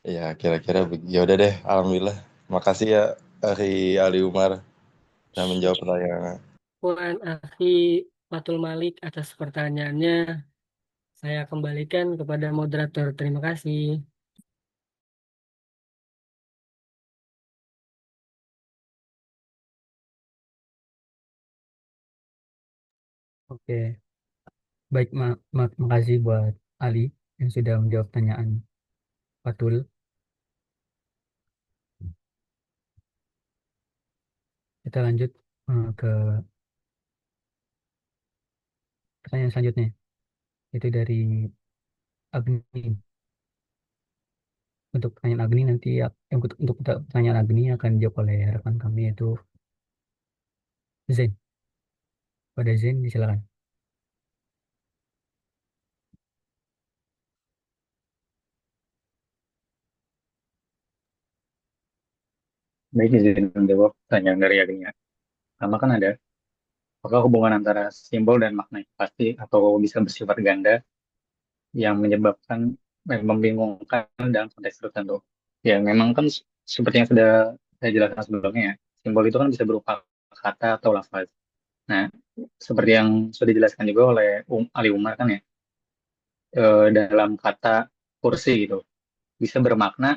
Ya kira-kira ya udah deh. Alhamdulillah. Makasih ya Ari Ali Umar sudah menjawab pertanyaan. Puan Afi Fatul Malik atas pertanyaannya. Saya kembalikan kepada moderator. Terima kasih. Oke, baik, makasih buat Ali yang sudah menjawab pertanyaan Fatul. Kita lanjut ke pertanyaan selanjutnya, itu dari Agni. Untuk pertanyaan Agni nanti untuk pertanyaan Agni akan dijawab oleh rekan kami yaitu Zain. Pada Zain, silakan. Baik, izin menjawab pertanyaan dari Agnia. Pertama kan ada, apakah hubungan antara simbol dan makna itu pasti atau bisa bersifat ganda yang menyebabkan membingungkan dalam konteks tertentu. Ya, memang kan seperti yang sudah saya jelaskan sebelumnya ya, simbol itu kan bisa berupa kata atau lafaz. Nah, seperti yang sudah dijelaskan juga oleh Ali Umar kan ya, dalam kata kursi gitu, bisa bermakna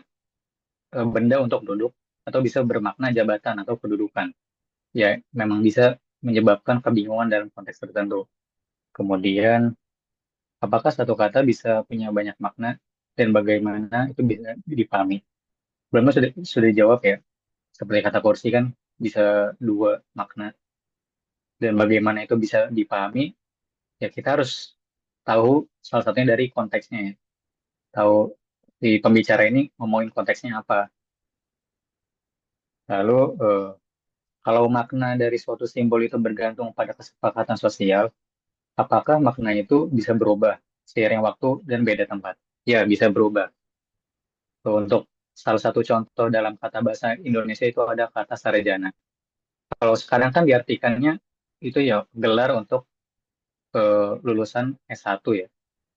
benda untuk duduk atau bisa bermakna jabatan atau kedudukan. Ya, memang bisa menyebabkan kebingungan dalam konteks tertentu. Kemudian, apakah satu kata bisa punya banyak makna dan bagaimana itu bisa dipahami? Sebelumnya sudah dijawab ya, seperti kata kursi kan bisa dua makna dan bagaimana itu bisa dipahami, ya kita harus tahu salah satunya dari konteksnya ya. Tahu di pembicara ini ngomongin konteksnya apa. Lalu kalau makna dari suatu simbol itu bergantung pada kesepakatan sosial, apakah makna itu bisa berubah seiring waktu dan beda tempat? Ya, bisa berubah. Untuk salah satu contoh dalam kata bahasa Indonesia itu ada kata sarjana. Kalau sekarang kan diartikannya itu ya gelar untuk lulusan S1 ya.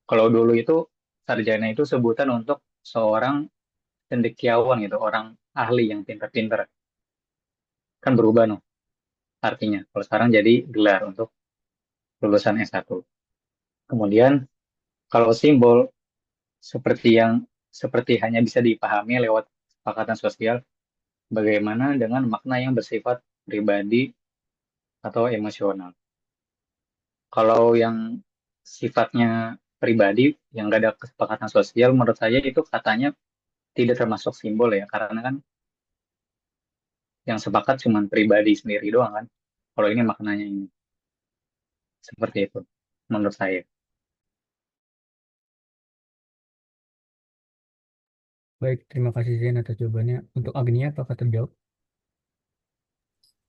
Kalau dulu itu sarjana itu sebutan untuk seorang cendekiawan gitu, orang ahli yang pintar-pintar. Kan berubah nih artinya. Kalau sekarang jadi gelar untuk lulusan S1. Kemudian kalau simbol seperti yang seperti hanya bisa dipahami lewat kesepakatan sosial, bagaimana dengan makna yang bersifat pribadi atau emosional? Kalau yang sifatnya pribadi, yang nggak ada kesepakatan sosial, menurut saya itu katanya tidak termasuk simbol ya, karena kan yang sepakat cuma pribadi sendiri doang kan. Kalau ini maknanya ini seperti itu, menurut saya. Baik, terima kasih Zain atas jawabannya. Untuk Agni, apakah terjawab?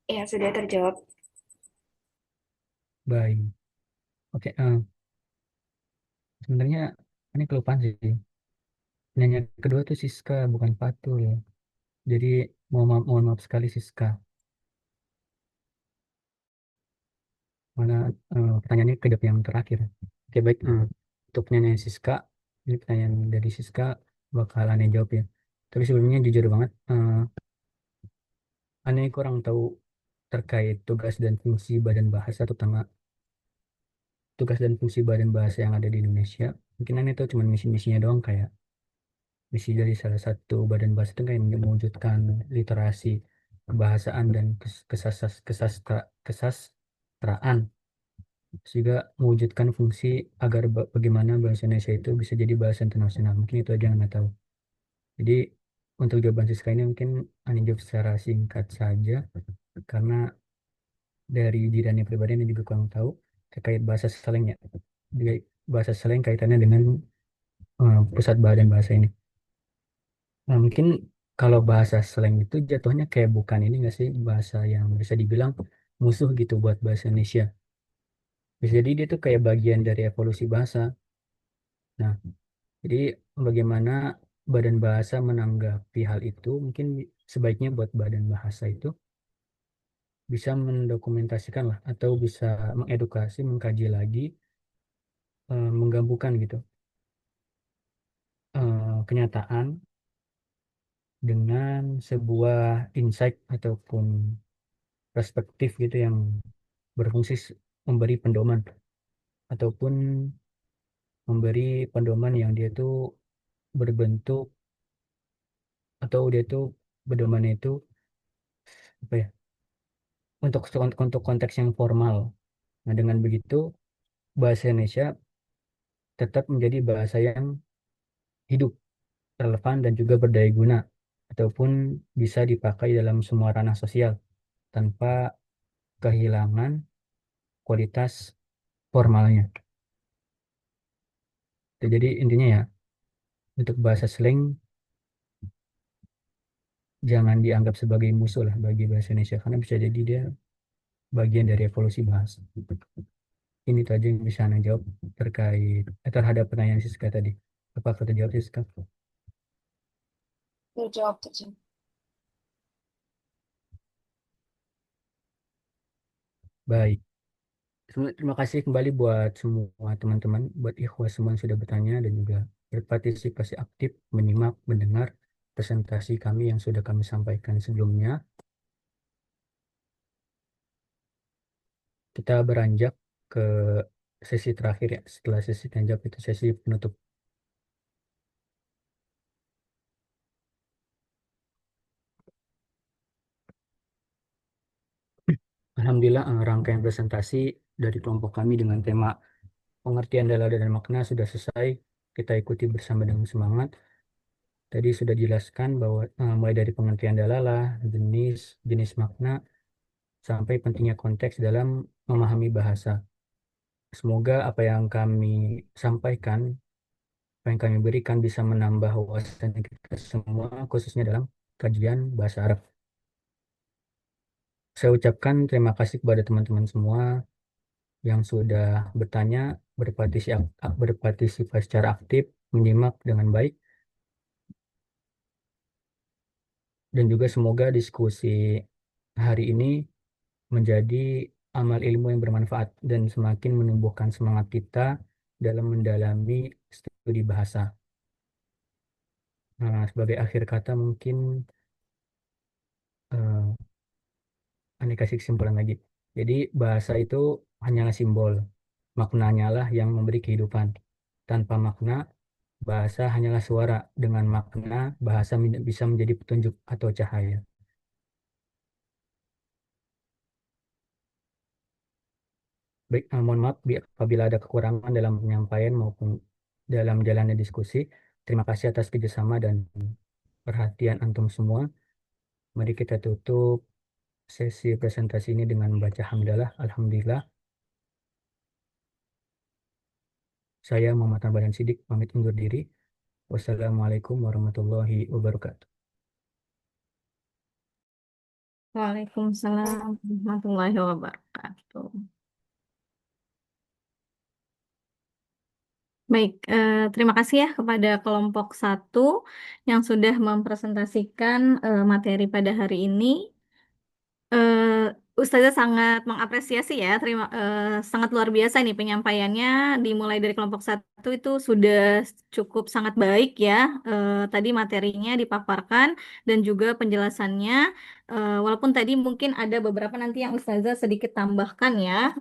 Ya, sudah terjawab. Baik. Oke, sebenarnya ini kelupaan sih. Penyanyi kedua tuh Siska, bukan Fatul. Jadi mohon maaf sekali Siska. Mana pertanyaannya ke yang terakhir. Oke, baik. Untuk pertanyaan Siska, ini pertanyaan dari Siska bakal aneh jawab ya. Tapi sebelumnya jujur banget, aneh kurang tahu terkait tugas dan fungsi Badan Bahasa, terutama tugas dan fungsi Badan Bahasa yang ada di Indonesia. Mungkin aneh tahu cuma misi-misinya doang kayak Bisa jadi salah satu badan bahasa itu kan yang mewujudkan literasi kebahasaan dan kesastraan, sehingga mewujudkan fungsi agar bagaimana bahasa Indonesia itu bisa jadi bahasa internasional. Mungkin itu aja yang nggak tahu. Jadi untuk jawaban Siska ini mungkin Ani jawab secara singkat saja, karena dari diri Ani pribadi ini juga kurang tahu terkait bahasa slang ya. Bahasa slang kaitannya dengan pusat badan bahasa ini. Nah, mungkin kalau bahasa slang itu jatuhnya kayak bukan ini nggak sih, bahasa yang bisa dibilang musuh gitu buat bahasa Indonesia. Bisa jadi dia tuh kayak bagian dari evolusi bahasa. Nah, jadi bagaimana badan bahasa menanggapi hal itu, mungkin sebaiknya buat badan bahasa itu bisa mendokumentasikan lah atau bisa mengedukasi, mengkaji lagi, menggabungkan gitu kenyataan dengan sebuah insight ataupun perspektif gitu yang berfungsi memberi pedoman ataupun memberi pedoman yang dia tuh berbentuk atau dia tuh pedomannya itu apa ya, untuk konteks yang formal. Nah, dengan begitu bahasa Indonesia tetap menjadi bahasa yang hidup, relevan dan juga berdaya guna ataupun bisa dipakai dalam semua ranah sosial tanpa kehilangan kualitas formalnya. Jadi intinya ya, untuk bahasa slang jangan dianggap sebagai musuh lah bagi bahasa Indonesia, karena bisa jadi dia bagian dari evolusi bahasa. Ini tuh aja yang bisa Anda jawab terkait terhadap pertanyaan Siska tadi. Apa kata jawab Siska? Terjawab, terjawab. Baik. Terima kasih kembali buat semua teman-teman, buat ikhwas semua yang sudah bertanya dan juga berpartisipasi aktif menyimak, mendengar presentasi kami yang sudah kami sampaikan sebelumnya. Kita beranjak ke sesi terakhir ya. Setelah sesi tanya jawab itu sesi penutup. Alhamdulillah, rangkaian presentasi dari kelompok kami dengan tema pengertian dalada dan makna sudah selesai. Kita ikuti bersama dengan semangat. Tadi sudah dijelaskan bahwa mulai dari pengertian dalalah, jenis, jenis makna, sampai pentingnya konteks dalam memahami bahasa. Semoga apa yang kami sampaikan, apa yang kami berikan bisa menambah wawasan kita semua, khususnya dalam kajian bahasa Arab. Saya ucapkan terima kasih kepada teman-teman semua yang sudah bertanya, berpartisipasi secara aktif, menyimak dengan baik, dan juga semoga diskusi hari ini menjadi amal ilmu yang bermanfaat dan semakin menumbuhkan semangat kita dalam mendalami studi bahasa. Nah, sebagai akhir kata mungkin eh, Ani kasih kesimpulan lagi. Jadi bahasa itu hanyalah simbol, maknanya lah yang memberi kehidupan. Tanpa makna, bahasa hanyalah suara. Dengan makna, bahasa bisa menjadi petunjuk atau cahaya. Baik, mohon maaf apabila ada kekurangan dalam penyampaian maupun dalam jalannya diskusi. Terima kasih atas kerjasama dan perhatian antum semua. Mari kita tutup sesi presentasi ini dengan membaca hamdalah. Alhamdulillah. Saya Muhammad Badan Sidik pamit undur diri. Wassalamualaikum warahmatullahi wabarakatuh. Waalaikumsalam warahmatullahi wabarakatuh. Baik, terima kasih ya kepada kelompok 1 yang sudah mempresentasikan materi pada hari ini. Ustazah sangat mengapresiasi ya, sangat luar biasa nih penyampaiannya. Dimulai dari kelompok 1 itu sudah cukup sangat baik ya. Tadi materinya dipaparkan dan juga penjelasannya. Walaupun tadi mungkin ada beberapa nanti yang Ustazah sedikit tambahkan ya,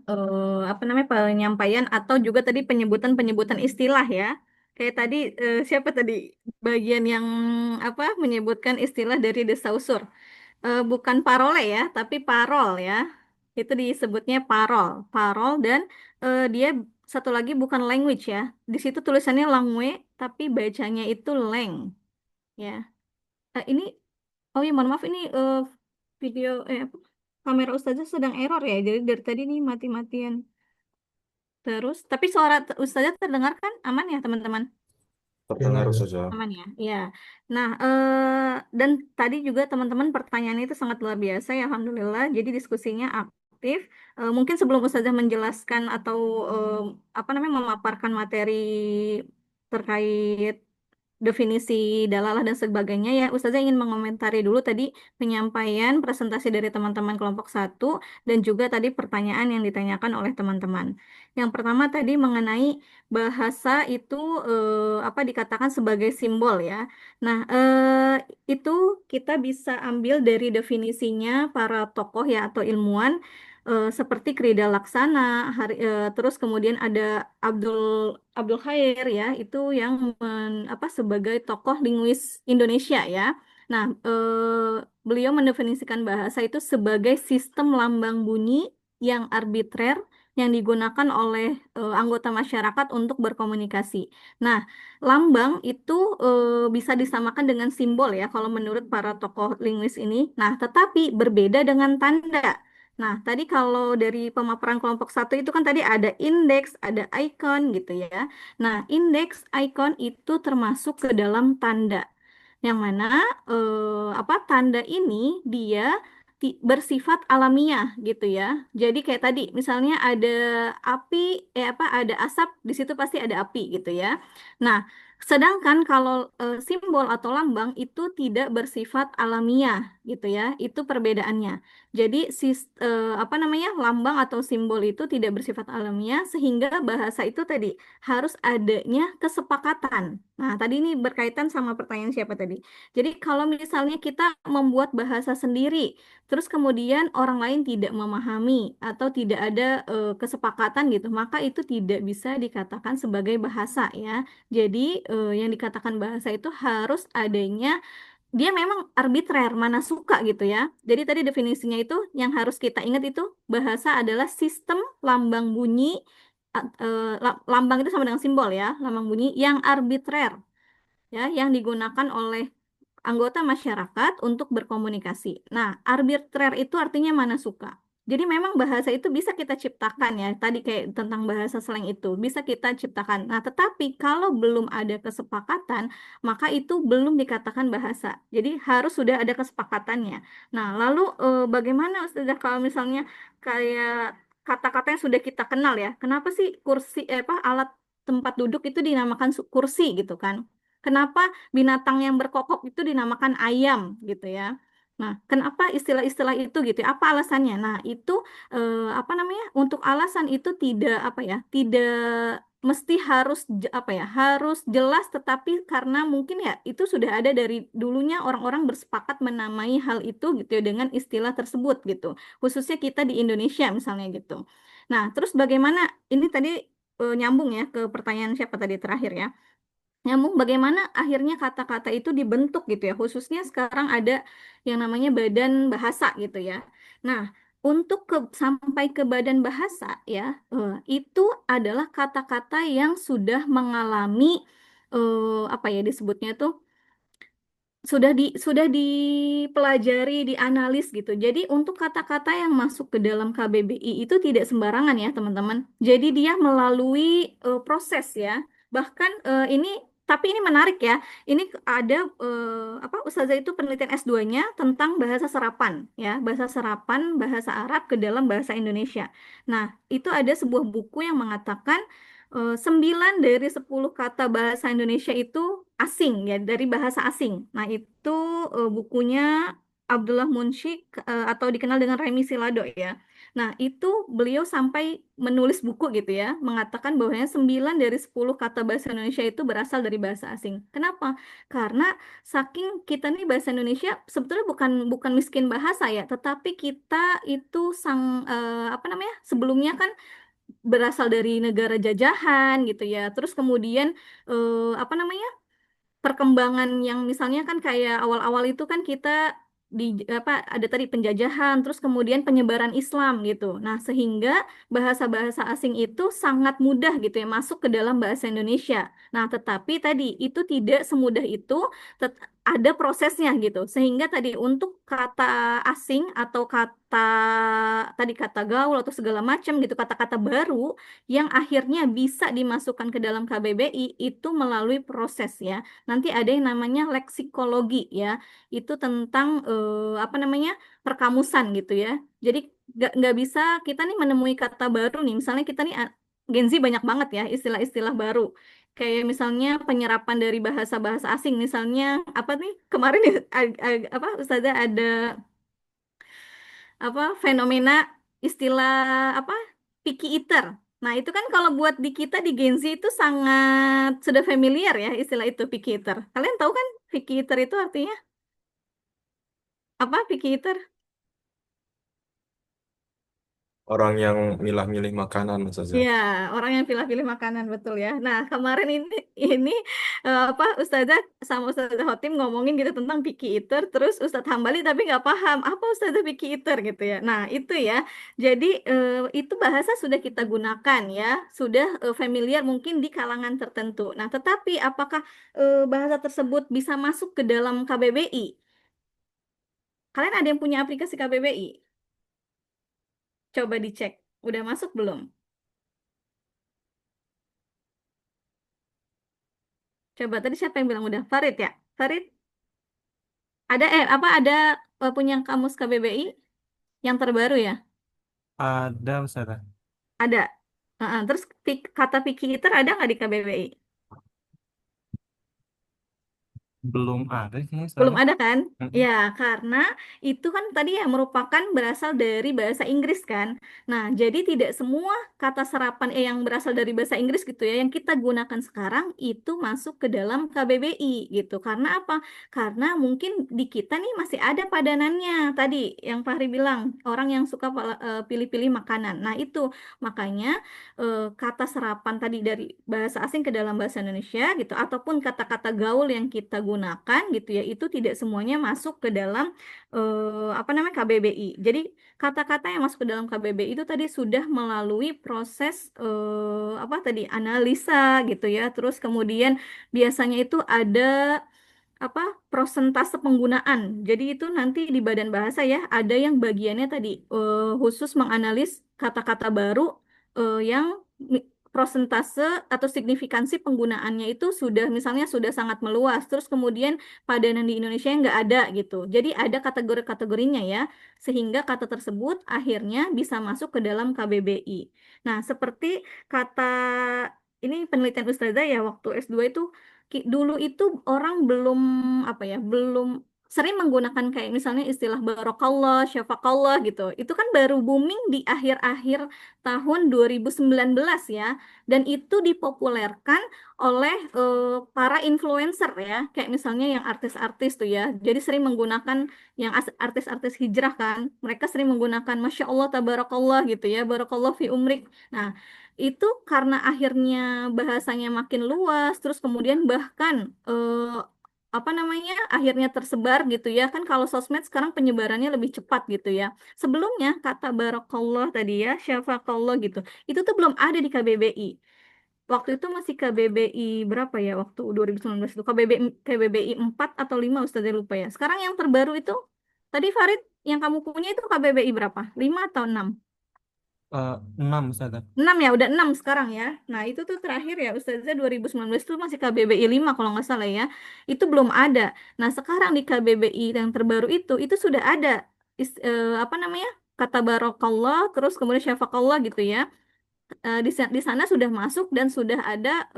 apa namanya penyampaian atau juga tadi penyebutan-penyebutan istilah ya. Kayak tadi siapa tadi bagian yang apa menyebutkan istilah dari desausur. Bukan parole ya, tapi parol ya. Itu disebutnya parol, parol dan dia satu lagi bukan language ya. Di situ tulisannya langue, tapi bacanya itu leng ya. Ini oh ya mohon maaf ini video apa, kamera Ustazah sedang error ya. Jadi dari tadi nih mati-matian. Terus, tapi suara Ustazah terdengar kan aman ya teman-teman? Terdengar saja. Aman ya, ya. Nah, dan tadi juga teman-teman pertanyaannya itu sangat luar biasa ya, Alhamdulillah. Jadi diskusinya aktif. Mungkin sebelum Ustazah menjelaskan atau apa namanya memaparkan materi terkait definisi dalalah dan sebagainya ya, Ustazah ingin mengomentari dulu tadi penyampaian presentasi dari teman-teman kelompok satu dan juga tadi pertanyaan yang ditanyakan oleh teman-teman. Yang pertama tadi mengenai bahasa itu apa dikatakan sebagai simbol ya. Nah, itu kita bisa ambil dari definisinya para tokoh ya atau ilmuwan seperti Krida Laksana, terus kemudian ada Abdul Abdul Khair ya, itu yang apa sebagai tokoh linguis Indonesia ya. Nah, beliau mendefinisikan bahasa itu sebagai sistem lambang bunyi yang arbitrer yang digunakan oleh anggota masyarakat untuk berkomunikasi. Nah, lambang itu bisa disamakan dengan simbol ya kalau menurut para tokoh linguis ini. Nah, tetapi berbeda dengan tanda. Nah, tadi kalau dari pemaparan kelompok satu itu kan tadi ada indeks, ada icon gitu ya. Nah, indeks, icon itu termasuk ke dalam tanda. Yang mana apa tanda ini dia bersifat alamiah gitu ya. Jadi kayak tadi misalnya ada api apa ada asap di situ pasti ada api gitu ya. Nah, sedangkan kalau simbol atau lambang itu tidak bersifat alamiah gitu ya. Itu perbedaannya. Jadi apa namanya lambang atau simbol itu tidak bersifat alamiah sehingga bahasa itu tadi harus adanya kesepakatan. Nah, tadi ini berkaitan sama pertanyaan siapa tadi. Jadi kalau misalnya kita membuat bahasa sendiri, terus kemudian orang lain tidak memahami atau tidak ada kesepakatan gitu, maka itu tidak bisa dikatakan sebagai bahasa ya. Jadi yang dikatakan bahasa itu harus adanya dia memang arbitrer mana suka gitu ya. Jadi tadi definisinya itu yang harus kita ingat itu bahasa adalah sistem lambang bunyi lambang itu sama dengan simbol ya, lambang bunyi yang arbitrer ya, yang digunakan oleh anggota masyarakat untuk berkomunikasi. Nah, arbitrer itu artinya mana suka. Jadi memang bahasa itu bisa kita ciptakan ya. Tadi kayak tentang bahasa slang itu bisa kita ciptakan. Nah, tetapi kalau belum ada kesepakatan, maka itu belum dikatakan bahasa. Jadi harus sudah ada kesepakatannya. Nah, lalu bagaimana Ustazah kalau misalnya kayak kata-kata yang sudah kita kenal ya. Kenapa sih kursi apa alat tempat duduk itu dinamakan kursi gitu kan? Kenapa binatang yang berkokok itu dinamakan ayam gitu ya. Nah, kenapa istilah-istilah itu gitu ya? Apa alasannya? Nah, itu apa namanya? Untuk alasan itu tidak apa ya? Tidak mesti harus apa ya? Harus jelas tetapi karena mungkin ya itu sudah ada dari dulunya orang-orang bersepakat menamai hal itu gitu ya dengan istilah tersebut gitu. Khususnya kita di Indonesia misalnya gitu. Nah, terus bagaimana ini tadi nyambung ya ke pertanyaan siapa tadi terakhir ya. Nyambung bagaimana akhirnya kata-kata itu dibentuk gitu ya. Khususnya sekarang ada yang namanya badan bahasa gitu ya. Nah, untuk sampai ke badan bahasa ya, itu adalah kata-kata yang sudah mengalami apa ya disebutnya tuh sudah dipelajari, dianalis gitu. Jadi untuk kata-kata yang masuk ke dalam KBBI itu tidak sembarangan ya, teman-teman. Jadi dia melalui proses ya. Bahkan ini tapi ini menarik ya. Ini ada apa Ustazah itu penelitian S2-nya tentang bahasa serapan ya, bahasa serapan bahasa Arab ke dalam bahasa Indonesia. Nah, itu ada sebuah buku yang mengatakan 9 dari 10 kata bahasa Indonesia itu asing ya dari bahasa asing. Nah itu bukunya Abdullah Munsyik atau dikenal dengan Remi Silado ya. Nah itu beliau sampai menulis buku gitu ya mengatakan bahwasanya 9 dari 10 kata bahasa Indonesia itu berasal dari bahasa asing. Kenapa? Karena saking kita nih bahasa Indonesia sebetulnya bukan bukan miskin bahasa ya, tetapi kita itu apa namanya sebelumnya kan berasal dari negara jajahan gitu ya. Terus kemudian apa namanya? Perkembangan yang misalnya kan kayak awal-awal itu kan kita di apa ada tadi penjajahan terus kemudian penyebaran Islam gitu. Nah, sehingga bahasa-bahasa asing itu sangat mudah gitu ya masuk ke dalam bahasa Indonesia. Nah, tetapi tadi itu tidak semudah itu ada prosesnya gitu. Sehingga tadi untuk kata asing atau kata tadi kata gaul atau segala macam gitu kata-kata baru yang akhirnya bisa dimasukkan ke dalam KBBI itu melalui proses ya. Nanti ada yang namanya leksikologi ya. Itu tentang apa namanya? Perkamusan gitu ya. Jadi nggak bisa kita nih menemui kata baru nih. Misalnya kita nih Gen Z banyak banget ya istilah-istilah baru. Kayak misalnya penyerapan dari bahasa-bahasa asing. Misalnya apa nih kemarin apa Ustazah ada apa fenomena istilah apa picky eater. Nah, itu kan kalau buat di kita di Gen Z itu sangat sudah familiar ya istilah itu picky eater. Kalian tahu kan picky eater itu artinya apa picky eater? Orang yang milah-milih makanan, Ustazah. Iya, orang yang pilih-pilih makanan betul ya. Nah, kemarin ini apa Ustazah sama Ustazah Hotim ngomongin gitu tentang picky eater, terus Ustadz Hambali tapi nggak paham apa Ustazah picky eater gitu ya. Nah, itu ya. Jadi itu bahasa sudah kita gunakan ya, sudah familiar mungkin di kalangan tertentu. Nah, tetapi apakah bahasa tersebut bisa masuk ke dalam KBBI? Kalian ada yang punya aplikasi KBBI? Coba dicek. Udah masuk belum? Coba tadi siapa yang bilang udah? Farid ya? Farid, ada apa ada punya kamus KBBI yang terbaru ya? Ada, Ustazah. Ada. Terus kata pikiter ada nggak di KBBI? Belum ada sih, Belum Ustazah. ada kan? Mm-mm. Ya, karena itu kan tadi yang merupakan berasal dari bahasa Inggris kan. Nah, jadi tidak semua kata serapan yang berasal dari bahasa Inggris gitu ya, yang kita gunakan sekarang itu masuk ke dalam KBBI gitu. Karena apa? Karena mungkin di kita nih masih ada padanannya. Tadi yang Fahri bilang, orang yang suka pilih-pilih makanan. Nah, itu makanya kata serapan tadi dari bahasa asing ke dalam bahasa Indonesia gitu ataupun kata-kata gaul yang kita gunakan gitu ya itu tidak semuanya masuk ke dalam apa namanya KBBI. Jadi kata-kata yang masuk ke dalam KBBI itu tadi sudah melalui proses apa tadi analisa gitu ya. Terus kemudian biasanya itu ada apa prosentase penggunaan. Jadi itu nanti di badan bahasa ya ada yang bagiannya tadi khusus menganalisis kata-kata baru yang prosentase atau signifikansi penggunaannya itu sudah misalnya sudah sangat meluas. Terus kemudian padanan di Indonesia yang nggak ada gitu. Jadi ada kategori-kategorinya ya sehingga kata tersebut akhirnya bisa masuk ke dalam KBBI. Nah, seperti kata ini penelitian Ustazah ya waktu S2 itu dulu itu orang belum apa ya belum sering menggunakan kayak misalnya istilah barokallah, syafakallah gitu. Itu kan baru booming di akhir-akhir tahun 2019 ya. Dan itu dipopulerkan oleh para influencer ya. Kayak misalnya yang artis-artis tuh ya. Jadi sering menggunakan yang artis-artis hijrah kan. Mereka sering menggunakan Masya Allah, tabarakallah gitu ya. Barakallah fi umrik. Nah, itu karena akhirnya bahasanya makin luas, terus kemudian bahkan apa namanya akhirnya tersebar gitu ya kan kalau sosmed sekarang penyebarannya lebih cepat gitu ya. Sebelumnya kata barakallah tadi ya, syafakallah gitu, itu tuh belum ada di KBBI. Waktu itu masih KBBI berapa ya waktu 2019 itu KBBI 4 atau 5 Ustazah lupa ya. Sekarang yang terbaru itu tadi Farid yang kamu punya itu KBBI berapa? 5 atau 6? 6, Ustazah. 6 ya, udah 6 sekarang ya. Nah, itu tuh terakhir ya, Ustazah 2019 tuh masih KBBI 5 kalau nggak salah ya. Itu belum ada. Nah, sekarang di KBBI yang terbaru itu sudah ada apa namanya? Kata barokallah, terus kemudian syafakallah gitu ya. Di sana sudah masuk dan sudah ada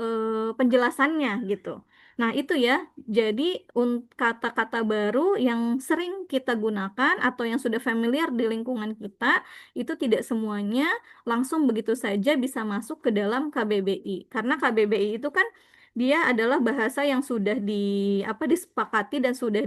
penjelasannya gitu. Nah, itu ya. Jadi kata-kata baru yang sering kita gunakan atau yang sudah familiar di lingkungan kita itu tidak semuanya langsung begitu saja bisa masuk ke dalam KBBI. Karena KBBI itu kan dia adalah bahasa yang sudah apa disepakati dan sudah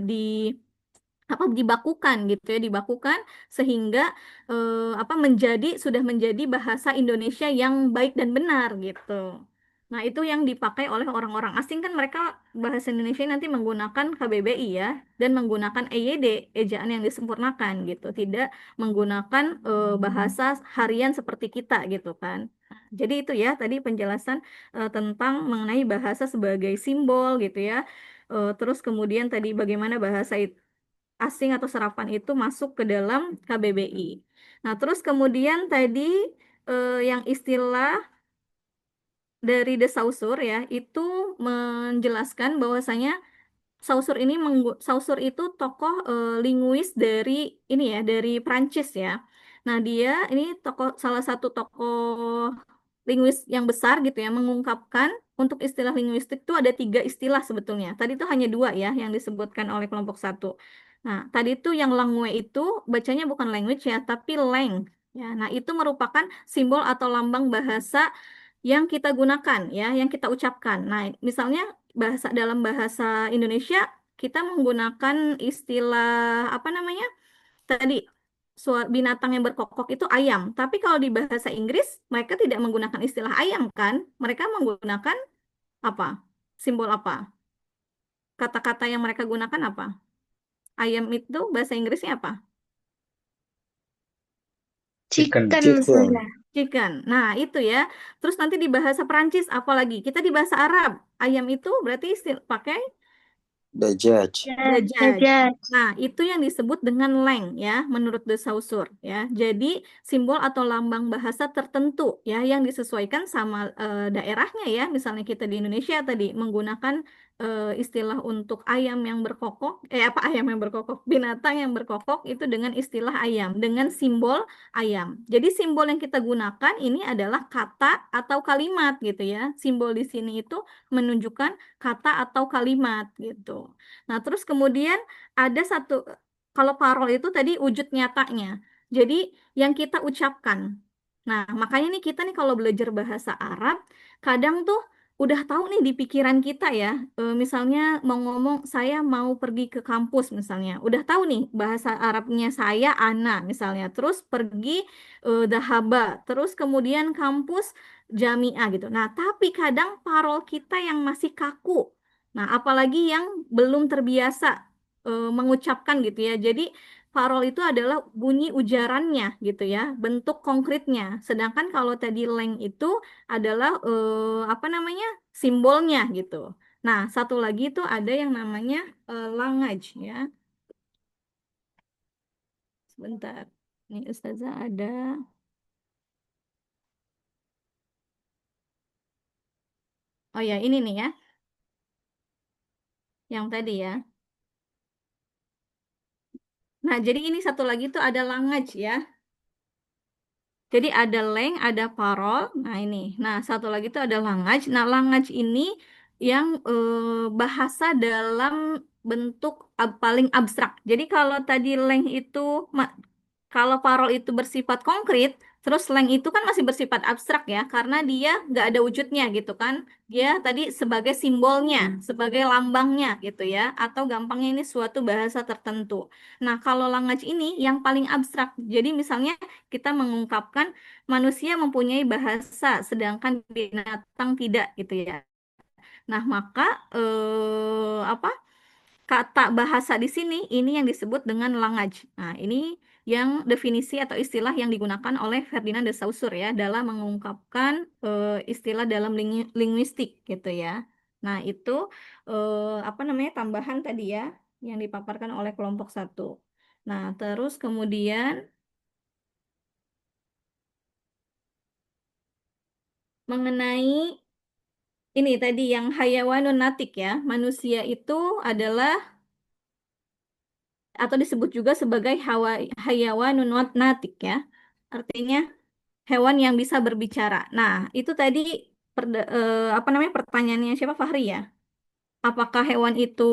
apa dibakukan gitu ya, dibakukan sehingga sudah menjadi bahasa Indonesia yang baik dan benar gitu. Nah, itu yang dipakai oleh orang-orang asing, kan mereka bahasa Indonesia nanti menggunakan KBBI ya, dan menggunakan EYD, ejaan yang disempurnakan gitu, tidak menggunakan bahasa harian seperti kita gitu kan. Jadi itu ya tadi penjelasan tentang mengenai bahasa sebagai simbol gitu ya. Terus kemudian tadi bagaimana bahasa asing atau serapan itu masuk ke dalam KBBI. Nah, terus kemudian tadi yang istilah dari The Saussure ya, itu menjelaskan bahwasanya Saussure itu tokoh linguis dari ini ya, dari Prancis ya. Nah, dia ini salah satu tokoh linguis yang besar gitu ya, mengungkapkan untuk istilah linguistik itu ada 3 istilah sebetulnya. Tadi itu hanya 2 ya yang disebutkan oleh kelompok 1. Nah, tadi itu yang langue itu bacanya bukan language ya, tapi lang. Ya, nah itu merupakan simbol atau lambang bahasa yang kita gunakan ya, yang kita ucapkan. Nah, misalnya dalam bahasa Indonesia kita menggunakan istilah apa namanya? Tadi binatang yang berkokok itu ayam. Tapi kalau di bahasa Inggris mereka tidak menggunakan istilah ayam kan? Mereka menggunakan apa? Simbol apa? Kata-kata yang mereka gunakan apa? Ayam itu bahasa Inggrisnya apa? Chicken. Chicken, Chicken. Ustazah. Chicken. Nah, itu ya. Terus nanti di bahasa Perancis apalagi? Kita di bahasa Arab. Ayam itu berarti pakai Dajjaj. Dajjaj. Dajjal. Nah, itu yang disebut dengan leng ya, menurut The Saussure ya. Jadi simbol atau lambang bahasa tertentu ya yang disesuaikan sama daerahnya ya. Misalnya kita di Indonesia tadi menggunakan istilah untuk ayam yang berkokok, apa ayam yang berkokok, binatang yang berkokok itu dengan istilah ayam, dengan simbol ayam. Jadi simbol yang kita gunakan ini adalah kata atau kalimat gitu ya. Simbol di sini itu menunjukkan kata atau kalimat gitu. Nah, terus kemudian ada satu, kalau parol itu tadi wujud nyatanya. Jadi yang kita ucapkan. Nah, makanya nih kita nih kalau belajar bahasa Arab, kadang tuh udah tahu nih di pikiran kita ya, misalnya mau ngomong saya mau pergi ke kampus misalnya, udah tahu nih bahasa Arabnya saya ana misalnya, terus pergi dahaba, terus kemudian kampus jamiah gitu. Nah, tapi kadang parol kita yang masih kaku. Nah, apalagi yang belum terbiasa mengucapkan gitu ya. Jadi parol itu adalah bunyi ujarannya gitu ya, bentuk konkretnya. Sedangkan kalau tadi leng itu adalah apa namanya? Simbolnya gitu. Nah, satu lagi itu ada yang namanya language ya. Sebentar. Nih Ustazah ada. Oh ya, ini nih ya. Yang tadi ya. Nah, jadi ini satu lagi tuh ada language ya. Jadi ada leng, ada parol. Nah ini. Nah satu lagi itu ada langaj. Nah langaj ini yang bahasa dalam bentuk paling abstrak. Jadi kalau tadi leng itu, kalau parol itu bersifat konkret, terus leng itu kan masih bersifat abstrak ya, karena dia nggak ada wujudnya gitu kan. Dia tadi sebagai simbolnya, sebagai lambangnya gitu ya. Atau gampangnya ini suatu bahasa tertentu. Nah kalau langaj ini yang paling abstrak. Jadi misalnya kita mengungkapkan manusia mempunyai bahasa, sedangkan binatang tidak gitu ya. Nah, maka apa kata bahasa di sini ini yang disebut dengan langaj. Nah, ini yang definisi atau istilah yang digunakan oleh Ferdinand de Saussure ya dalam mengungkapkan istilah dalam linguistik gitu ya. Nah, itu apa namanya tambahan tadi ya yang dipaparkan oleh kelompok 1. Nah, terus kemudian mengenai ini tadi yang hayawanun natik ya, manusia itu adalah atau disebut juga sebagai hayawanun natik ya. Artinya hewan yang bisa berbicara. Nah, itu tadi apa namanya pertanyaannya siapa Fahri ya? Apakah hewan itu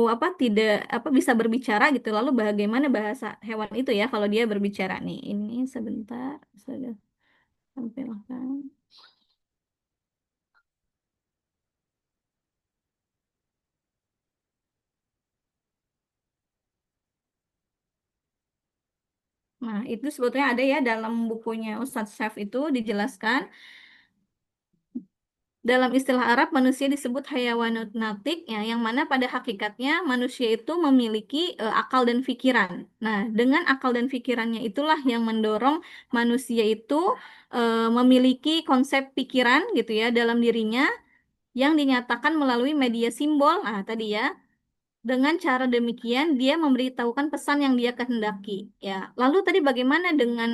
apa tidak apa bisa berbicara gitu? Lalu bagaimana bahasa hewan itu ya kalau dia berbicara nih? Ini sebentar saya tampilkan. Nah, itu sebetulnya ada ya dalam bukunya Ustadz Syaf itu dijelaskan. Dalam istilah Arab, manusia disebut hayawanut natik, ya, yang mana pada hakikatnya manusia itu memiliki akal dan pikiran. Nah, dengan akal dan pikirannya itulah yang mendorong manusia itu memiliki konsep pikiran gitu ya dalam dirinya yang dinyatakan melalui media simbol. Nah, tadi ya, dengan cara demikian dia memberitahukan pesan yang dia kehendaki. Ya, lalu tadi bagaimana dengan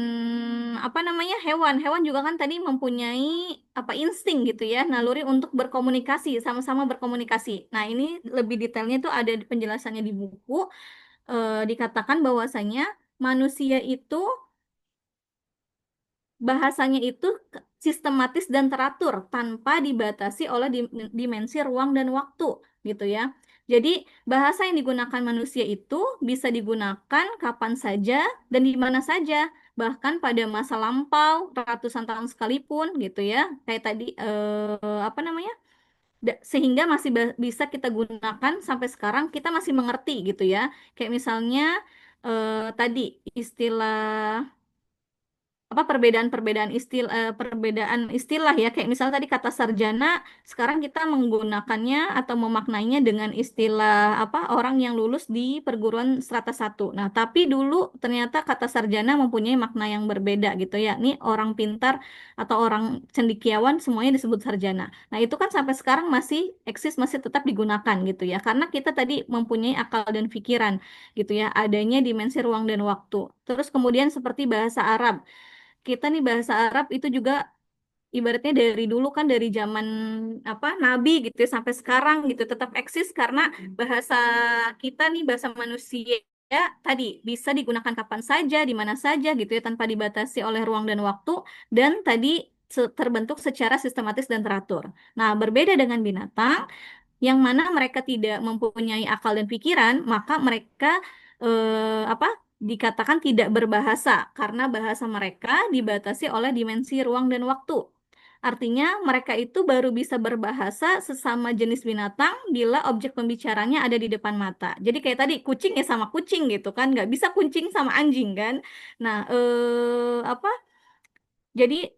apa namanya hewan? Hewan juga kan tadi mempunyai apa insting gitu ya, naluri untuk berkomunikasi, sama-sama berkomunikasi. Nah, ini lebih detailnya tuh ada di penjelasannya di buku. Dikatakan bahwasanya manusia itu bahasanya itu sistematis dan teratur tanpa dibatasi oleh dimensi ruang dan waktu gitu ya. Jadi bahasa yang digunakan manusia itu bisa digunakan kapan saja dan di mana saja, bahkan pada masa lampau ratusan tahun sekalipun gitu ya. Kayak tadi apa namanya? Sehingga masih bisa kita gunakan sampai sekarang kita masih mengerti gitu ya. Kayak misalnya tadi istilah apa perbedaan istilah ya kayak misalnya tadi kata sarjana sekarang kita menggunakannya atau memaknainya dengan istilah apa orang yang lulus di perguruan strata satu. Nah, tapi dulu ternyata kata sarjana mempunyai makna yang berbeda gitu ya. Ini orang pintar atau orang cendekiawan semuanya disebut sarjana. Nah, itu kan sampai sekarang masih eksis, masih tetap digunakan gitu ya. Karena kita tadi mempunyai akal dan pikiran gitu ya, adanya dimensi ruang dan waktu. Terus kemudian seperti bahasa Arab kita nih bahasa Arab itu juga ibaratnya dari dulu kan dari zaman apa Nabi gitu ya, sampai sekarang gitu tetap eksis karena bahasa kita nih bahasa manusia tadi bisa digunakan kapan saja di mana saja gitu ya tanpa dibatasi oleh ruang dan waktu dan tadi terbentuk secara sistematis dan teratur. Nah, berbeda dengan binatang yang mana mereka tidak mempunyai akal dan pikiran, maka mereka apa dikatakan tidak berbahasa karena bahasa mereka dibatasi oleh dimensi ruang dan waktu. Artinya mereka itu baru bisa berbahasa sesama jenis binatang bila objek pembicaranya ada di depan mata. Jadi kayak tadi kucing ya sama kucing gitu kan, nggak bisa kucing sama anjing kan. Nah, apa? Jadi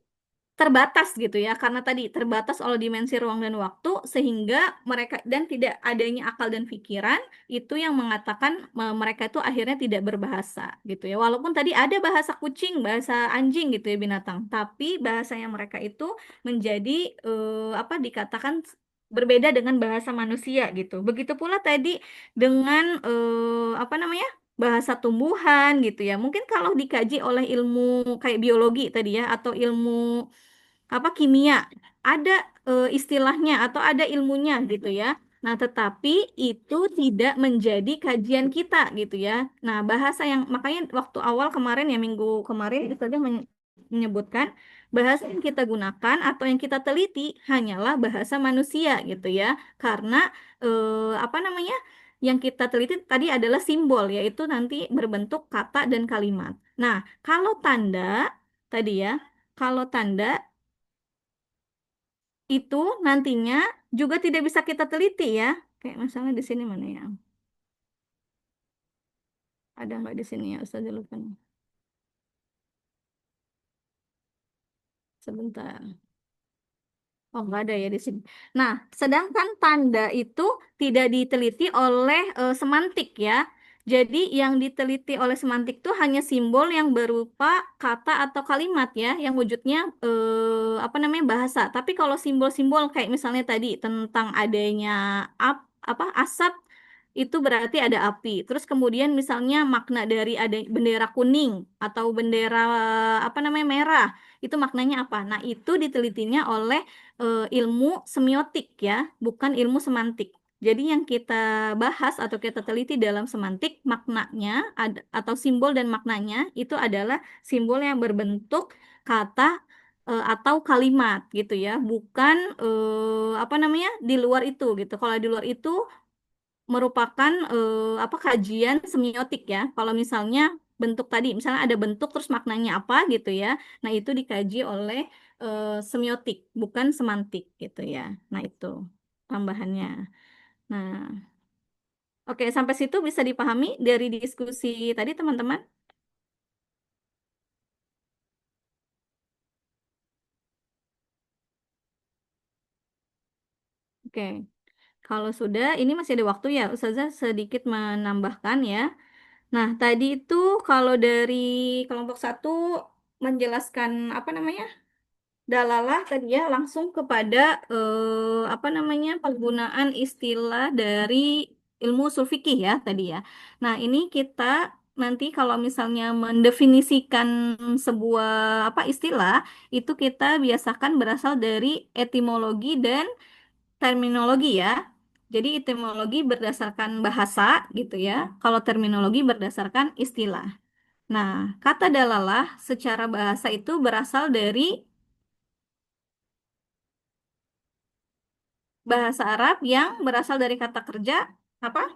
terbatas gitu ya karena tadi terbatas oleh dimensi ruang dan waktu sehingga mereka dan tidak adanya akal dan pikiran itu yang mengatakan mereka itu akhirnya tidak berbahasa gitu ya walaupun tadi ada bahasa kucing bahasa anjing gitu ya binatang tapi bahasanya mereka itu menjadi apa dikatakan berbeda dengan bahasa manusia gitu begitu pula tadi dengan apa namanya bahasa tumbuhan gitu ya mungkin kalau dikaji oleh ilmu kayak biologi tadi ya atau ilmu apa kimia ada istilahnya atau ada ilmunya gitu ya. Nah, tetapi itu tidak menjadi kajian kita gitu ya. Nah, bahasa yang makanya waktu awal kemarin ya minggu kemarin itu saja menyebutkan bahasa yang kita gunakan atau yang kita teliti hanyalah bahasa manusia gitu ya. Karena apa namanya? Yang kita teliti tadi adalah simbol yaitu nanti berbentuk kata dan kalimat. Nah, kalau tanda tadi ya, kalau tanda itu nantinya juga tidak bisa kita teliti ya. Kayak misalnya di sini mana ya? Ada nggak di sini ya Ustaz lupa nih. Sebentar. Oh, nggak ada ya di sini. Nah, sedangkan tanda itu tidak diteliti oleh semantik ya. Jadi yang diteliti oleh semantik itu hanya simbol yang berupa kata atau kalimat ya, yang wujudnya apa namanya bahasa. Tapi kalau simbol-simbol kayak misalnya tadi tentang adanya apa asap itu berarti ada api. Terus kemudian misalnya makna dari ada bendera kuning atau bendera apa namanya merah, itu maknanya apa? Nah, itu ditelitinya oleh ilmu semiotik ya, bukan ilmu semantik. Jadi yang kita bahas atau kita teliti dalam semantik maknanya atau simbol dan maknanya itu adalah simbol yang berbentuk kata atau kalimat gitu ya, bukan apa namanya di luar itu gitu. Kalau di luar itu merupakan apa kajian semiotik ya. Kalau misalnya bentuk tadi, misalnya ada bentuk terus maknanya apa gitu ya. Nah, itu dikaji oleh semiotik, bukan semantik gitu ya. Nah, itu tambahannya. Nah, oke sampai situ bisa dipahami dari diskusi tadi teman-teman? Oke. Kalau sudah, ini masih ada waktu ya, Ustazah sedikit menambahkan ya. Nah, tadi itu kalau dari kelompok satu menjelaskan apa namanya? Dalalah tadi ya langsung kepada apa namanya? Penggunaan istilah dari ilmu usul fikih ya tadi ya. Nah, ini kita nanti kalau misalnya mendefinisikan sebuah apa istilah itu kita biasakan berasal dari etimologi dan terminologi ya. Jadi etimologi berdasarkan bahasa gitu ya. Kalau terminologi berdasarkan istilah. Nah, kata dalalah secara bahasa itu berasal dari bahasa Arab yang berasal dari kata kerja apa?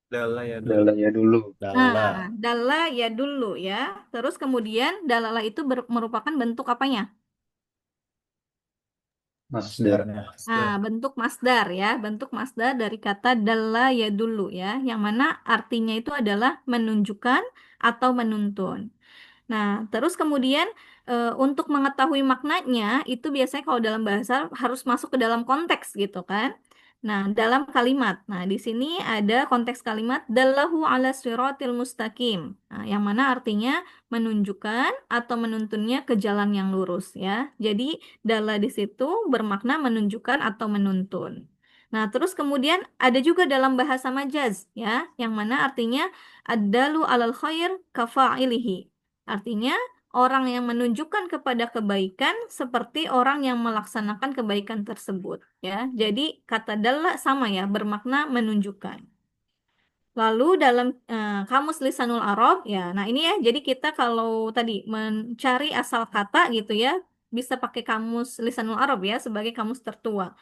Dala ya dulu. Adalah ya dulu. Dalla. Nah, dalla ya dulu ya. Terus kemudian dalalah itu merupakan bentuk apanya? Masdar. Nah, bentuk masdar ya, bentuk masdar dari kata dalla ya dulu ya, yang mana artinya itu adalah menunjukkan atau menuntun. Nah, terus kemudian untuk mengetahui maknanya itu biasanya kalau dalam bahasa harus masuk ke dalam konteks gitu kan. Nah, dalam kalimat. Nah, di sini ada konteks kalimat dallahu ala siratil mustaqim. Nah, yang mana artinya menunjukkan atau menuntunnya ke jalan yang lurus ya. Jadi, dalla di situ bermakna menunjukkan atau menuntun. Nah, terus kemudian ada juga dalam bahasa majaz ya, yang mana artinya ad-dalu alal khair kafa'ilihi. Artinya, orang yang menunjukkan kepada kebaikan seperti orang yang melaksanakan kebaikan tersebut, ya. Jadi, kata dalla sama ya, bermakna menunjukkan. Lalu dalam kamus Lisanul Arab, ya. Nah, ini ya, jadi kita kalau tadi mencari asal kata gitu ya, bisa pakai kamus Lisanul Arab ya sebagai kamus tertua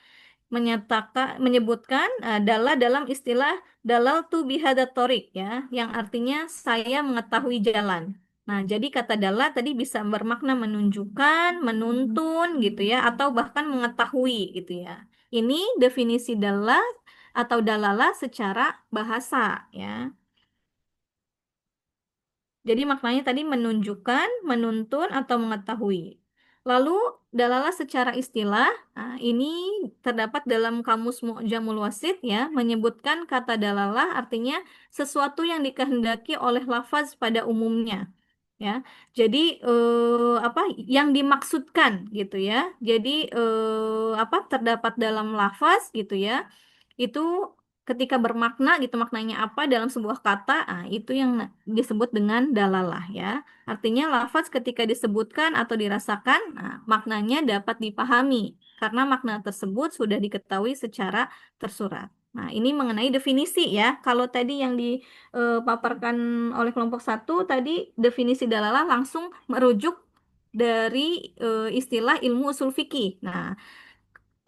menyebutkan dalla dalam istilah dalal tu bihada torik ya, yang artinya saya mengetahui jalan. Nah, jadi kata dalla tadi bisa bermakna menunjukkan, menuntun gitu ya, atau bahkan mengetahui gitu ya. Ini definisi dalla atau dalalah secara bahasa ya. Jadi maknanya tadi menunjukkan, menuntun, atau mengetahui. Lalu dalalah secara istilah, nah, ini terdapat dalam kamus Mu'jamul Wasit ya, menyebutkan kata dalalah artinya sesuatu yang dikehendaki oleh lafaz pada umumnya. Ya, jadi apa yang dimaksudkan gitu ya. Jadi apa terdapat dalam lafaz gitu ya itu ketika bermakna gitu maknanya apa dalam sebuah kata itu yang disebut dengan dalalah ya artinya lafaz ketika disebutkan atau dirasakan maknanya dapat dipahami karena makna tersebut sudah diketahui secara tersurat. Nah, ini mengenai definisi ya. Kalau tadi yang dipaparkan oleh kelompok satu tadi definisi dalalah langsung merujuk dari istilah ilmu usul fikih. Nah,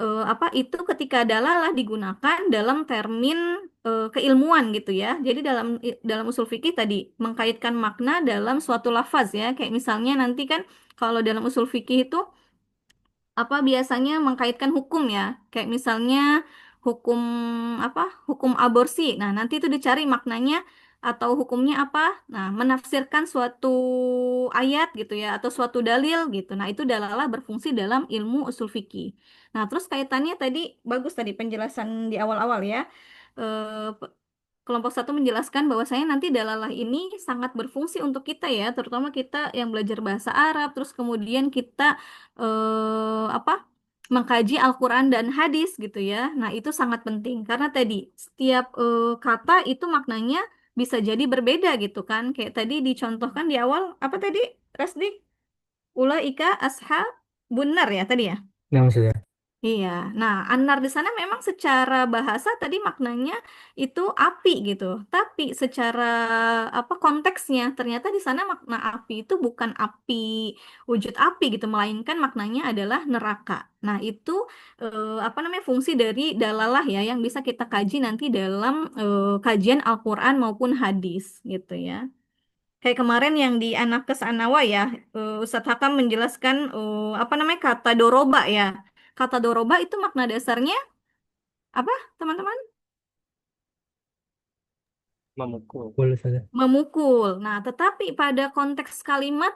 apa itu ketika dalalah digunakan dalam termin keilmuan gitu ya. Jadi dalam usul fikih tadi mengkaitkan makna dalam suatu lafaz ya. Kayak misalnya nanti kan kalau dalam usul fikih itu apa biasanya mengkaitkan hukum ya. Kayak misalnya hukum apa? Hukum aborsi. Nah, nanti itu dicari maknanya atau hukumnya apa? Nah, menafsirkan suatu ayat gitu ya atau suatu dalil gitu. Nah, itu dalalah berfungsi dalam ilmu usul fikih. Nah, terus kaitannya tadi bagus tadi penjelasan di awal-awal ya. Kelompok satu menjelaskan bahwasanya nanti dalalah ini sangat berfungsi untuk kita ya, terutama kita yang belajar bahasa Arab, terus kemudian kita apa mengkaji Al-Quran dan hadis gitu ya. Nah, itu sangat penting karena tadi setiap kata itu maknanya bisa jadi berbeda gitu kan. Kayak tadi dicontohkan di awal apa tadi? Resdik, ulaika ashab benar ya tadi ya. Nah, maksudnya. Iya, nah anar di sana memang secara bahasa tadi maknanya itu api gitu, tapi secara apa konteksnya ternyata di sana makna api itu bukan api wujud api gitu, melainkan maknanya adalah neraka. Nah itu apa namanya fungsi dari dalalah ya yang bisa kita kaji nanti dalam kajian Al-Quran maupun hadis gitu ya. Kayak kemarin yang di Anakes Anawa ya, Ustadz Hakam menjelaskan apa namanya kata doroba ya. Kata doroba itu makna dasarnya apa, teman-teman? Memukul. Boleh saja. memukul. Nah, tetapi pada konteks kalimat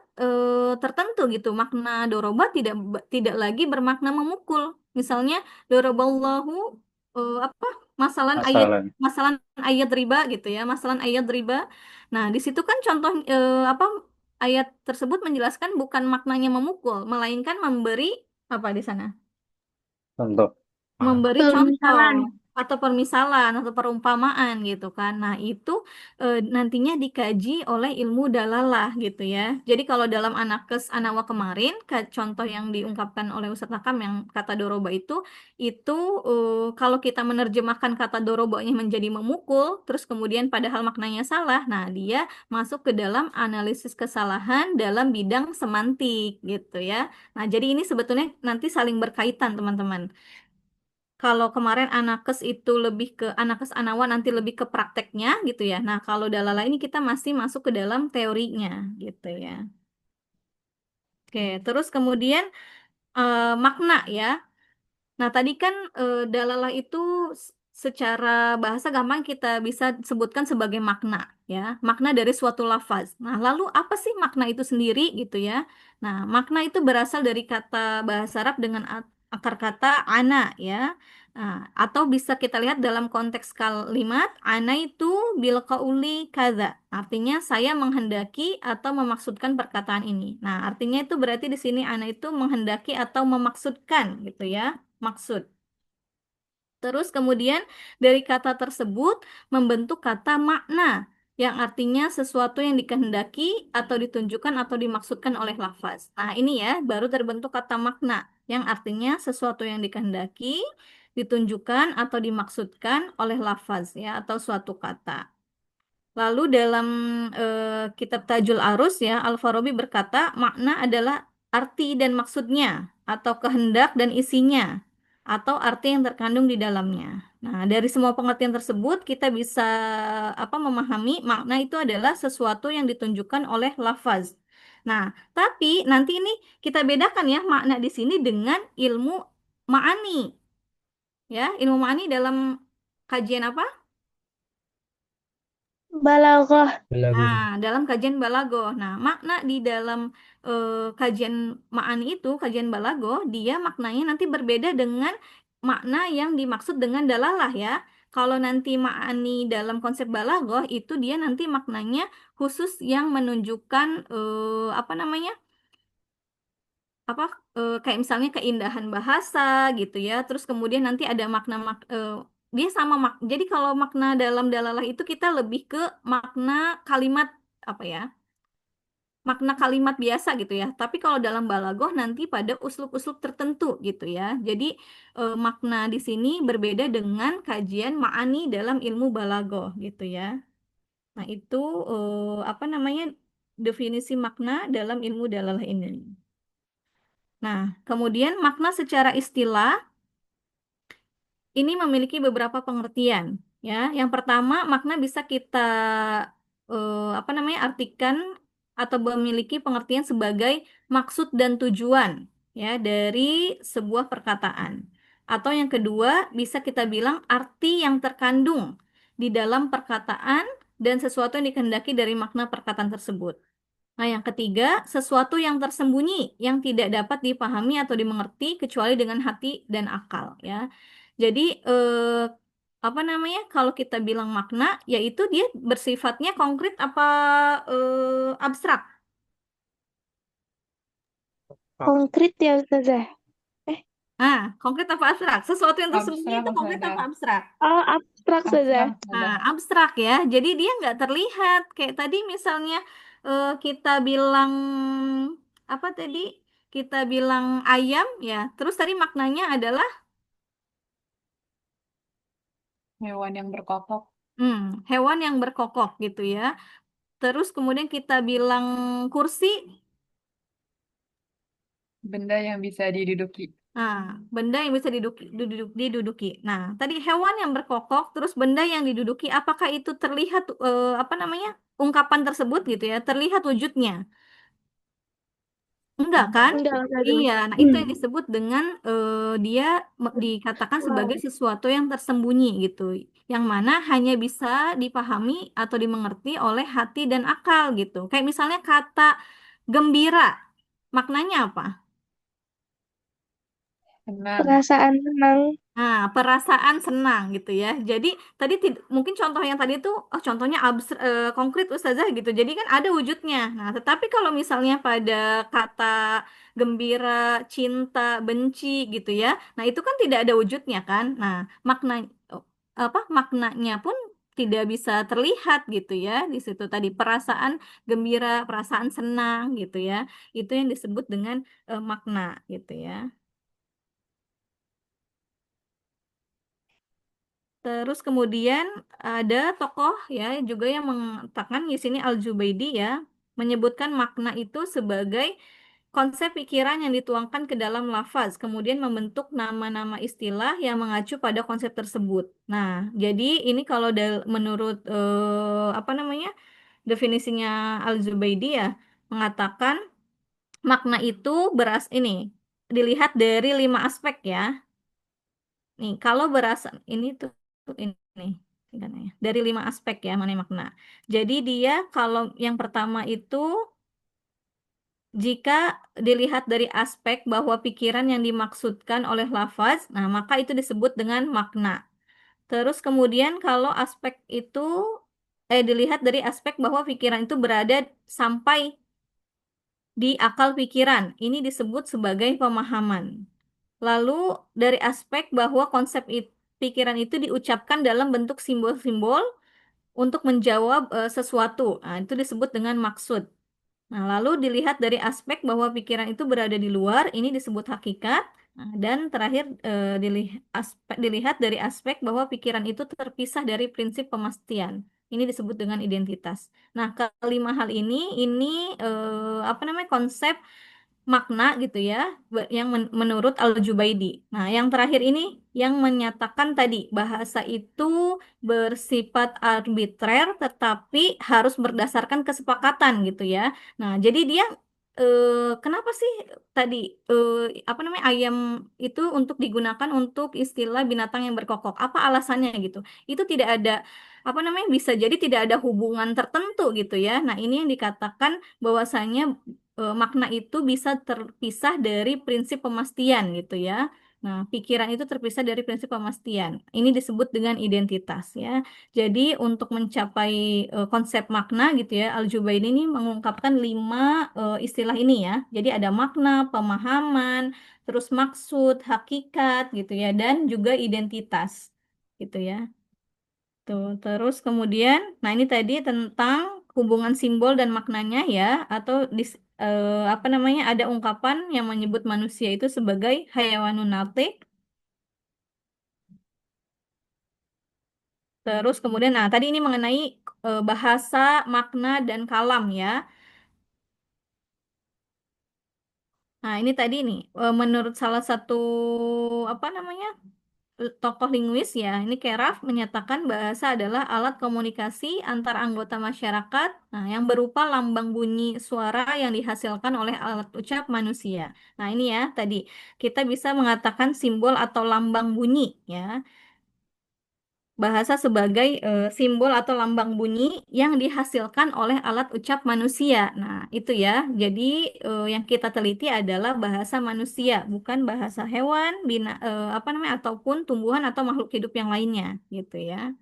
tertentu gitu, makna doroba tidak lagi bermakna memukul. Misalnya doroballahu apa? Masalah. Masalan ayat riba gitu ya, masalan ayat riba. Nah, di situ kan contoh apa ayat tersebut menjelaskan bukan maknanya memukul, melainkan memberi apa di sana? Contoh. Memberi Permisalan. contoh atau permisalan atau perumpamaan gitu kan. Nah, itu nantinya dikaji oleh ilmu dalalah gitu ya. Jadi kalau dalam Anakes Anawa kemarin, contoh yang diungkapkan oleh Ustadz Hakam yang kata doroba itu kalau kita menerjemahkan kata dorobanya menjadi memukul, terus kemudian padahal maknanya salah, nah dia masuk ke dalam analisis kesalahan dalam bidang semantik gitu ya. Nah, jadi ini sebetulnya nanti saling berkaitan teman-teman. Kalau kemarin Anakes itu lebih ke Anakes Anawa nanti lebih ke prakteknya gitu ya. Nah, kalau Dalala ini kita masih masuk ke dalam teorinya gitu ya. Oke, terus kemudian makna ya. Nah, tadi kan dalalah itu secara bahasa gampang kita bisa sebutkan sebagai makna ya, makna dari suatu lafaz. Nah, lalu apa sih makna itu sendiri gitu ya? Nah, makna itu berasal dari kata bahasa Arab dengan akar kata ana ya. Nah, atau bisa kita lihat dalam konteks kalimat ana itu bil qauli kaza. Artinya saya menghendaki atau memaksudkan perkataan ini. Nah, artinya itu berarti di sini ana itu menghendaki atau memaksudkan gitu ya, maksud. Terus kemudian dari kata tersebut membentuk kata makna yang artinya sesuatu yang dikehendaki atau ditunjukkan atau dimaksudkan oleh lafaz. Nah, ini ya baru terbentuk kata makna yang artinya sesuatu yang dikehendaki, ditunjukkan atau dimaksudkan oleh lafaz ya atau suatu kata. Lalu dalam kitab Tajul Arus ya, Al-Farabi berkata makna adalah arti dan maksudnya atau kehendak dan isinya atau arti yang terkandung di dalamnya. Nah, dari semua pengertian tersebut kita bisa memahami makna itu adalah sesuatu yang ditunjukkan oleh lafaz. Nah, tapi nanti ini kita bedakan ya makna di sini dengan ilmu ma'ani. Ya, ilmu ma'ani dalam kajian apa? Balaghah. Nah, dalam kajian balagoh. Nah, makna di dalam kajian ma'ani itu, kajian balagoh, dia maknanya nanti berbeda dengan makna yang dimaksud dengan dalalah ya. Kalau nanti ma'ani dalam konsep balagoh itu dia nanti maknanya khusus yang menunjukkan apa namanya? Apa kayak misalnya keindahan bahasa gitu ya. Terus kemudian nanti ada makna dia sama jadi kalau makna dalam dalalah itu kita lebih ke makna kalimat apa ya? Makna kalimat biasa gitu ya. Tapi kalau dalam balagoh nanti pada uslub-uslub tertentu gitu ya. Jadi makna di sini berbeda dengan kajian ma'ani dalam ilmu balagoh gitu ya. Nah, itu apa namanya? Definisi makna dalam ilmu dalalah ini. Nah, kemudian makna secara istilah ini memiliki beberapa pengertian, ya. Yang pertama, makna bisa kita artikan atau memiliki pengertian sebagai maksud dan tujuan, ya, dari sebuah perkataan. Atau yang kedua, bisa kita bilang arti yang terkandung di dalam perkataan dan sesuatu yang dikehendaki dari makna perkataan tersebut. Nah, yang ketiga, sesuatu yang tersembunyi yang tidak dapat dipahami atau dimengerti kecuali dengan hati dan akal, ya. Jadi, apa namanya? Kalau kita bilang makna, yaitu dia bersifatnya konkret apa abstrak? Konkret ya Ustazah. Nah, konkret apa abstrak? Sesuatu yang tersembunyi itu konkret apa abstrak? Oh, abstrak Ustazah. Nah, abstrak ya. Jadi dia nggak terlihat. Kayak tadi misalnya kita bilang apa tadi? Kita bilang ayam ya. Terus tadi maknanya adalah Hewan yang berkokok, hewan yang berkokok gitu ya. Terus kemudian kita bilang kursi. benda yang bisa diduduki. Nah, benda yang bisa diduduki. Nah, tadi hewan yang berkokok, terus benda yang diduduki, apakah itu terlihat ungkapan tersebut gitu ya, terlihat wujudnya? Enggak kan? Enggak dong. Iya, nah itu yang disebut dengan dia dikatakan sebagai sesuatu yang tersembunyi gitu, yang mana hanya bisa dipahami atau dimengerti oleh hati dan akal gitu. Kayak misalnya kata gembira, maknanya apa? Senang. Perasaan senang. Nah, perasaan senang gitu ya. Jadi tadi mungkin contoh yang tadi itu contohnya konkret Ustazah gitu. Jadi kan ada wujudnya. Nah, tetapi kalau misalnya pada kata gembira, cinta, benci gitu ya. Nah, itu kan tidak ada wujudnya kan. Nah, makna maknanya pun tidak bisa terlihat gitu ya di situ tadi perasaan gembira, perasaan senang gitu ya. Itu yang disebut dengan makna gitu ya. Terus kemudian ada tokoh ya juga yang mengatakan di sini Al-Jubaidi ya menyebutkan makna itu sebagai konsep pikiran yang dituangkan ke dalam lafaz, kemudian membentuk nama-nama istilah yang mengacu pada konsep tersebut. Nah, jadi ini kalau menurut apa namanya definisinya Al-Zubaidi ya mengatakan makna itu ini dilihat dari 5 aspek ya. Nih, kalau berasa ini tuh ini kan ya. Dari 5 aspek ya mana makna. Jadi dia kalau yang pertama itu jika dilihat dari aspek bahwa pikiran yang dimaksudkan oleh lafaz, nah maka itu disebut dengan makna. Terus kemudian kalau aspek itu dilihat dari aspek bahwa pikiran itu berada sampai di akal pikiran, ini disebut sebagai pemahaman. Lalu dari aspek bahwa pikiran itu diucapkan dalam bentuk simbol-simbol untuk menjawab sesuatu. Nah, itu disebut dengan maksud. Nah, lalu dilihat dari aspek bahwa pikiran itu berada di luar, ini disebut hakikat. Nah, dan terakhir dilihat dari aspek bahwa pikiran itu terpisah dari prinsip pemastian. Ini disebut dengan identitas. Nah, kelima hal ini apa namanya konsep makna gitu ya yang menurut Al-Jubaidi. Nah, yang terakhir ini yang menyatakan tadi bahasa itu bersifat arbitrer tetapi harus berdasarkan kesepakatan gitu ya. Nah, jadi dia kenapa sih tadi eh, apa namanya ayam itu untuk digunakan untuk istilah binatang yang berkokok? Apa alasannya gitu? Itu tidak ada apa namanya bisa jadi tidak ada hubungan tertentu gitu ya. Nah, ini yang dikatakan bahwasanya makna itu bisa terpisah dari prinsip pemastian gitu ya. Nah, pikiran itu terpisah dari prinsip pemastian. Ini disebut dengan identitas ya. Jadi untuk mencapai konsep makna gitu ya, Al-Jubaini ini mengungkapkan 5 istilah ini ya. Jadi ada makna, pemahaman, terus maksud, hakikat gitu ya, dan juga identitas gitu ya. Tuh, terus kemudian, nah ini tadi tentang hubungan simbol dan maknanya ya, atau apa namanya ada ungkapan yang menyebut manusia itu sebagai hayawanun natik. Terus kemudian, nah tadi ini mengenai bahasa, makna dan kalam ya. Nah ini tadi nih, menurut salah satu apa namanya tokoh linguis ya, ini Keraf menyatakan bahasa adalah alat komunikasi antar anggota masyarakat, nah, yang berupa lambang bunyi suara yang dihasilkan oleh alat ucap manusia. Nah, ini ya tadi kita bisa mengatakan simbol atau lambang bunyi ya. Bahasa sebagai simbol atau lambang bunyi yang dihasilkan oleh alat ucap manusia. Nah, itu ya. Jadi yang kita teliti adalah bahasa manusia, bukan bahasa hewan, apa namanya ataupun tumbuhan atau makhluk hidup yang lainnya, gitu ya.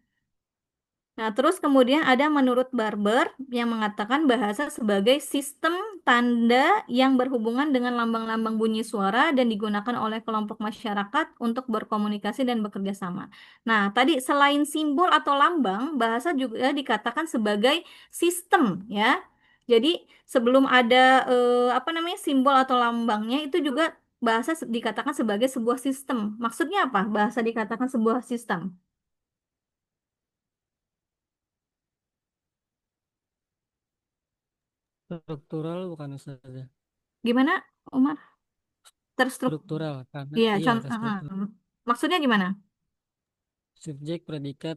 Nah, terus kemudian ada menurut Barber yang mengatakan bahasa sebagai sistem tanda yang berhubungan dengan lambang-lambang bunyi suara dan digunakan oleh kelompok masyarakat untuk berkomunikasi dan bekerja sama. Nah, tadi selain simbol atau lambang, bahasa juga dikatakan sebagai sistem ya. Jadi sebelum ada apa namanya simbol atau lambangnya itu juga bahasa dikatakan sebagai sebuah sistem. Maksudnya apa? Bahasa dikatakan sebuah sistem. Struktural bukan Ustazah. Gimana, Umar? Terstruktur. Struktural karena Iya, iya contoh. terstruktur. Maksudnya gimana? Subjek, predikat,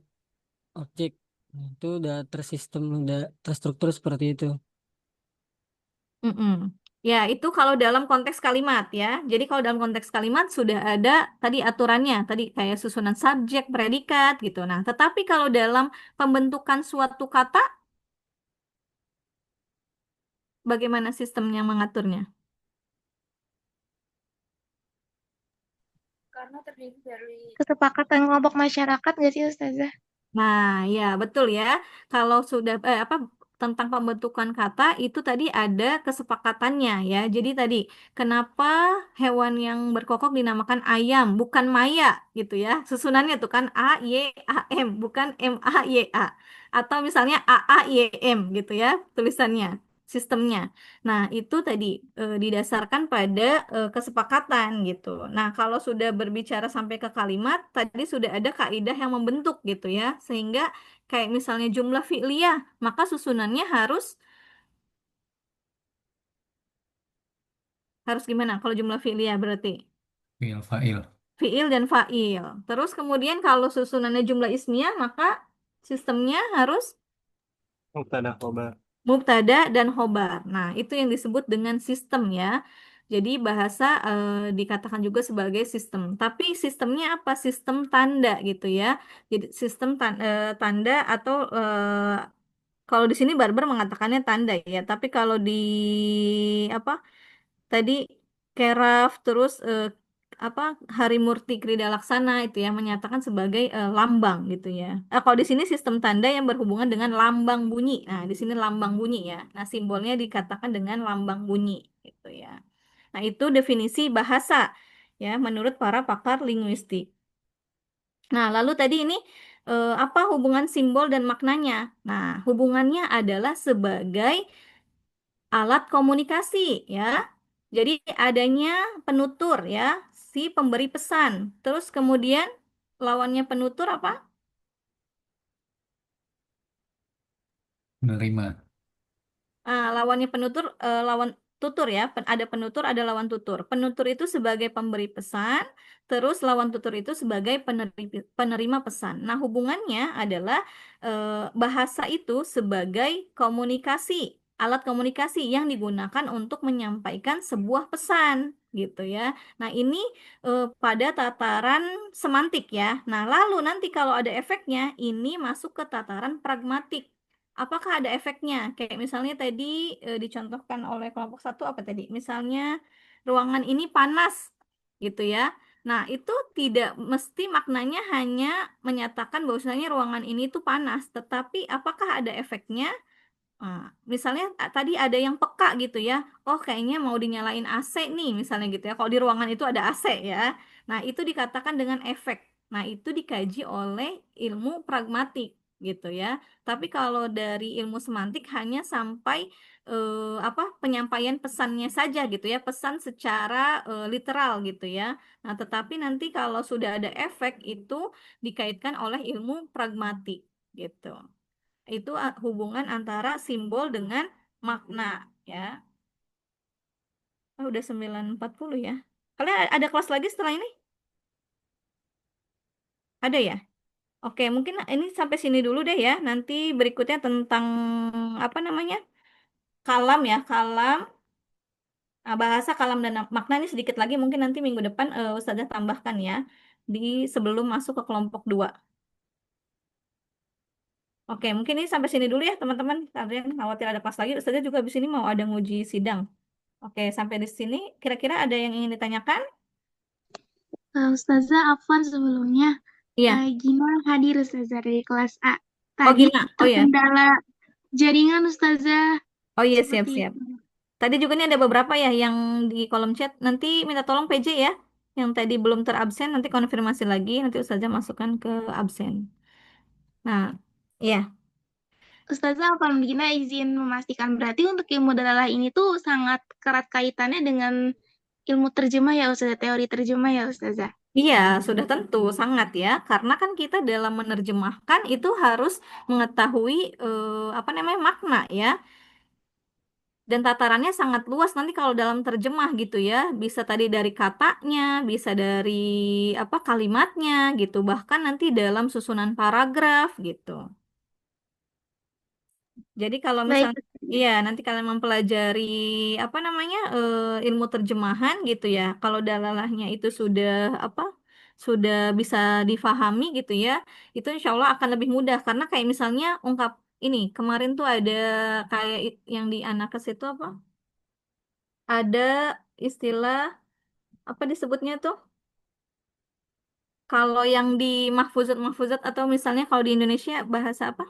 objek. Nah, itu udah tersistem, udah terstruktur seperti itu. Mm-mm. Ya, itu kalau dalam konteks kalimat ya. Jadi kalau dalam konteks kalimat sudah ada tadi aturannya, tadi kayak susunan subjek, predikat gitu. Nah, tetapi kalau dalam pembentukan suatu kata, bagaimana sistem yang mengaturnya? Karena terdiri dari Kesepakatan kelompok masyarakat nggak sih Ustazah? Nah, ya betul ya. Kalau sudah apa tentang pembentukan kata itu tadi ada kesepakatannya ya. Jadi tadi kenapa hewan yang berkokok dinamakan ayam bukan Maya gitu ya. Susunannya tuh kan A Y A M bukan M A Y A atau misalnya A A Y M gitu ya tulisannya sistemnya. Nah, itu tadi didasarkan pada kesepakatan gitu. Nah, kalau sudah berbicara sampai ke kalimat, tadi sudah ada kaidah yang membentuk gitu ya. Sehingga kayak misalnya jumlah fi'liyah, maka susunannya harus gimana kalau jumlah fi'liyah berarti? Fil, fa'il. Fi'il dan fa'il. Terus kemudian kalau susunannya jumlah ismiyah, maka sistemnya harus Mubtada khobar. mubtada dan khobar. Nah, itu yang disebut dengan sistem ya. Jadi bahasa dikatakan juga sebagai sistem. Tapi sistemnya apa? Sistem tanda gitu ya. Jadi sistem tanda atau kalau di sini Barber mengatakannya tanda ya. Tapi kalau di apa tadi Keraf terus apa Harimurti Krida Laksana itu ya menyatakan sebagai lambang gitu ya. Kalau di sini sistem tanda yang berhubungan dengan lambang bunyi. Nah, di sini lambang bunyi ya. Nah, simbolnya dikatakan dengan lambang bunyi gitu ya. Nah, itu definisi bahasa ya menurut para pakar linguistik. Nah, lalu tadi ini apa hubungan simbol dan maknanya? Nah, hubungannya adalah sebagai alat komunikasi ya. Jadi adanya penutur ya, si pemberi pesan. Terus kemudian lawannya penutur apa? Menerima. Lawannya penutur, lawan tutur ya. Ada penutur, ada lawan tutur. Penutur itu sebagai pemberi pesan, terus lawan tutur itu sebagai penerima pesan. Nah, hubungannya adalah bahasa itu sebagai komunikasi, alat komunikasi yang digunakan untuk menyampaikan sebuah pesan, gitu ya. Nah, ini pada tataran semantik ya. Nah, lalu nanti kalau ada efeknya, ini masuk ke tataran pragmatik. Apakah ada efeknya? Kayak misalnya tadi dicontohkan oleh kelompok satu apa tadi? Misalnya ruangan ini panas gitu ya. Nah, itu tidak mesti maknanya hanya menyatakan bahwasanya ruangan ini tuh panas, tetapi apakah ada efeknya? Misalnya tadi ada yang peka gitu ya. Oh, kayaknya mau dinyalain AC nih misalnya gitu ya. Kalau di ruangan itu ada AC ya. Nah, itu dikatakan dengan efek. Nah, itu dikaji oleh ilmu pragmatik gitu ya. Tapi kalau dari ilmu semantik hanya sampai apa penyampaian pesannya saja gitu ya, pesan secara literal gitu ya. Nah, tetapi nanti kalau sudah ada efek itu dikaitkan oleh ilmu pragmatik gitu. Itu hubungan antara simbol dengan makna ya. Udah 9.40 ya. Kalian ada kelas lagi setelah ini? Ada ya? Oke, mungkin ini sampai sini dulu deh ya. Nanti berikutnya tentang apa namanya? Kalam ya, kalam, bahasa kalam dan makna ini sedikit lagi mungkin nanti minggu depan Ustazah tambahkan ya di sebelum masuk ke kelompok 2. Oke, mungkin ini sampai sini dulu ya teman-teman. Kalian khawatir ada kelas lagi, Ustazah juga di sini mau ada nguji sidang. Oke, sampai di sini. Kira-kira ada yang ingin ditanyakan? Ustazah Afwan sebelumnya. Iya. Gina hadir Ustazah dari kelas A. Oh, Tadi Gina. Oh ya. terkendala jaringan Ustazah. Oh iya, Seperti siap-siap. itu. Tadi juga nih ada beberapa ya yang di kolom chat. Nanti minta tolong PJ ya. Yang tadi belum terabsen, nanti konfirmasi lagi. Nanti Ustazah masukkan ke absen. Nah, iya. Ustazah Afwan Gina izin memastikan berarti untuk ilmu dalalah ini tuh sangat erat kaitannya dengan ilmu terjemah ya Ustazah, teori terjemah ya Ustazah. Iya, sudah tentu sangat ya. Karena kan kita dalam menerjemahkan itu harus mengetahui apa namanya makna ya. Dan tatarannya sangat luas nanti kalau dalam terjemah gitu ya. Bisa tadi dari katanya, bisa dari apa kalimatnya gitu. Bahkan nanti dalam susunan paragraf gitu. Jadi kalau Baik, misalnya, iya nanti kalian mempelajari apa namanya ilmu terjemahan gitu ya. Kalau dalalahnya itu sudah apa, sudah bisa difahami gitu ya, itu insya Allah akan lebih mudah. Karena kayak misalnya ungkap ini kemarin tuh ada kayak yang di Anakes itu apa? Ada istilah apa disebutnya tuh? Kalau yang di mahfuzat atau misalnya kalau di Indonesia bahasa apa?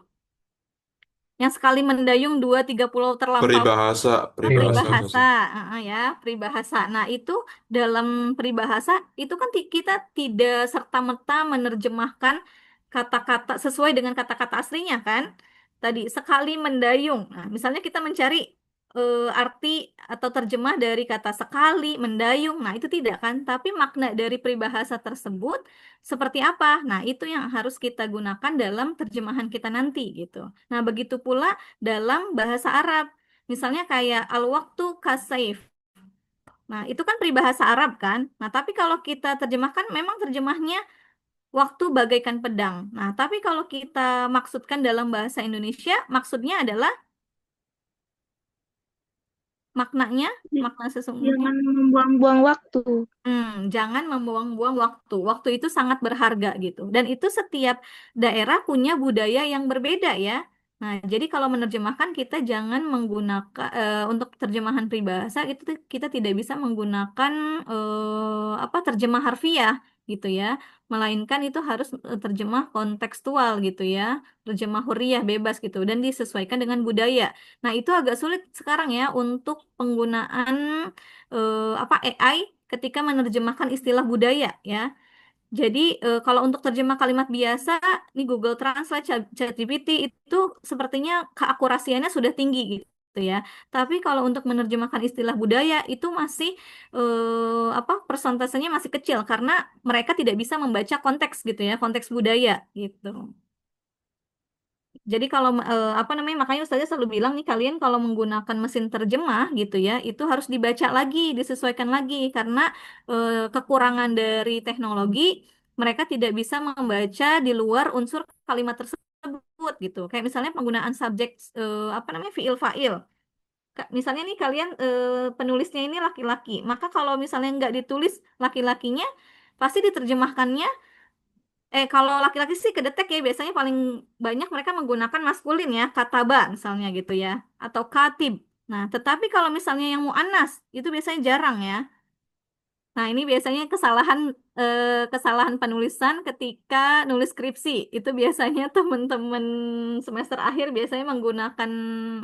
Yang sekali mendayung 2-3 pulau terlampau. Peribahasa, Nah, peribahasa nggak peribahasa, sih? ya, peribahasa. Nah, itu dalam peribahasa itu kan kita tidak serta-merta menerjemahkan kata-kata sesuai dengan kata-kata aslinya kan? Tadi sekali mendayung. Nah, misalnya kita mencari arti atau terjemah dari kata sekali mendayung. Nah, itu tidak kan? Tapi makna dari peribahasa tersebut seperti apa? Nah, itu yang harus kita gunakan dalam terjemahan kita nanti gitu. Nah, begitu pula dalam bahasa Arab. Misalnya kayak al-waktu kasaif. Nah, itu kan peribahasa Arab kan? Nah, tapi kalau kita terjemahkan memang terjemahnya waktu bagaikan pedang. Nah, tapi kalau kita maksudkan dalam bahasa Indonesia, maksudnya adalah maknanya, makna sesungguhnya. jangan membuang-buang waktu. Jangan membuang-buang waktu. Waktu itu sangat berharga gitu. Dan itu setiap daerah punya budaya yang berbeda ya. Nah, jadi kalau menerjemahkan kita jangan menggunakan untuk terjemahan peribahasa itu kita tidak bisa menggunakan apa terjemah harfiah gitu ya. Melainkan itu harus terjemah kontekstual gitu ya. Terjemah hurriyah bebas gitu dan disesuaikan dengan budaya. Nah, itu agak sulit sekarang ya untuk penggunaan apa AI ketika menerjemahkan istilah budaya ya. Jadi kalau untuk terjemah kalimat biasa, nih Google Translate, ChatGPT itu sepertinya keakurasiannya sudah tinggi gitu ya. Tapi kalau untuk menerjemahkan istilah budaya itu masih apa persentasenya masih kecil karena mereka tidak bisa membaca konteks gitu ya, konteks budaya gitu. Jadi kalau apa namanya makanya Ustazah selalu bilang nih kalian kalau menggunakan mesin terjemah gitu ya itu harus dibaca lagi, disesuaikan lagi karena kekurangan dari teknologi mereka tidak bisa membaca di luar unsur kalimat tersebut gitu. Kayak misalnya penggunaan subjek apa namanya fiil fa'il. Misalnya nih kalian penulisnya ini laki-laki, maka kalau misalnya nggak ditulis laki-lakinya pasti diterjemahkannya kalau laki-laki sih kedetek ya biasanya paling banyak mereka menggunakan maskulin ya, kataba misalnya gitu ya, atau katib. Nah, tetapi kalau misalnya yang muannas itu biasanya jarang ya. Nah, ini biasanya kesalahan penulisan ketika nulis skripsi. Itu biasanya teman-teman semester akhir biasanya menggunakan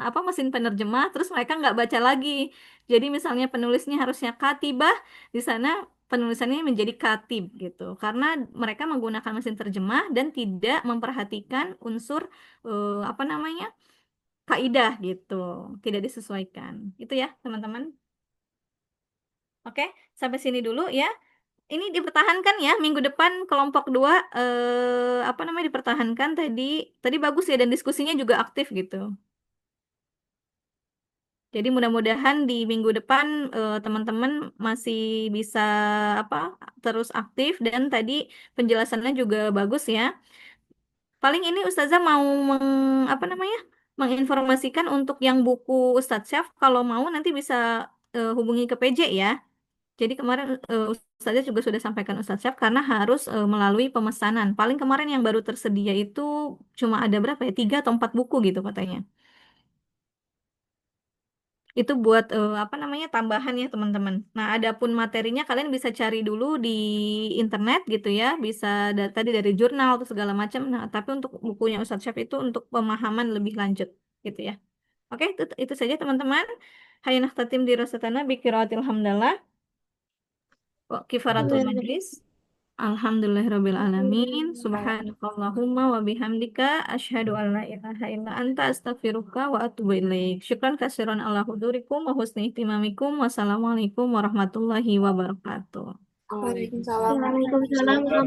apa mesin penerjemah, terus mereka nggak baca lagi. Jadi misalnya penulisnya harusnya katibah, di sana penulisannya menjadi katib gitu. Karena mereka menggunakan mesin terjemah dan tidak memperhatikan unsur apa namanya kaidah gitu, tidak disesuaikan. Itu ya teman-teman. Oke, sampai sini dulu ya. Ini dipertahankan ya minggu depan kelompok 2 apa namanya dipertahankan tadi bagus ya dan diskusinya juga aktif gitu. Jadi mudah-mudahan di minggu depan teman-teman masih bisa apa terus aktif dan tadi penjelasannya juga bagus ya. Paling ini Ustazah mau apa namanya menginformasikan untuk yang buku Ustadz Syaf kalau mau nanti bisa hubungi ke PJ ya. Jadi kemarin Ustazah juga sudah sampaikan Ustadz Syaf karena harus melalui pemesanan. Paling kemarin yang baru tersedia itu cuma ada berapa ya? 3 atau 4 buku gitu katanya. Itu buat apa namanya tambahan ya teman-teman. Nah, adapun materinya kalian bisa cari dulu di internet gitu ya. Bisa tadi dari jurnal atau segala macam. Nah, tapi untuk bukunya Ustadz Syaf itu untuk pemahaman lebih lanjut gitu ya. Oke, itu saja teman-teman. Hayanah tatim di Rosatana bikiraatil hamdalah wa kifaratul majlis. Alhamdulillahirabbil alamin. Subhanakallahumma wa bihamdika asyhadu an la ilaha illa anta astaghfiruka wa atubu ilaik. Syukran katsiran ala hudurikum wa husni ihtimamikum. Wassalamualaikum warahmatullahi wabarakatuh. Waalaikumsalam. Waalaikumsalam.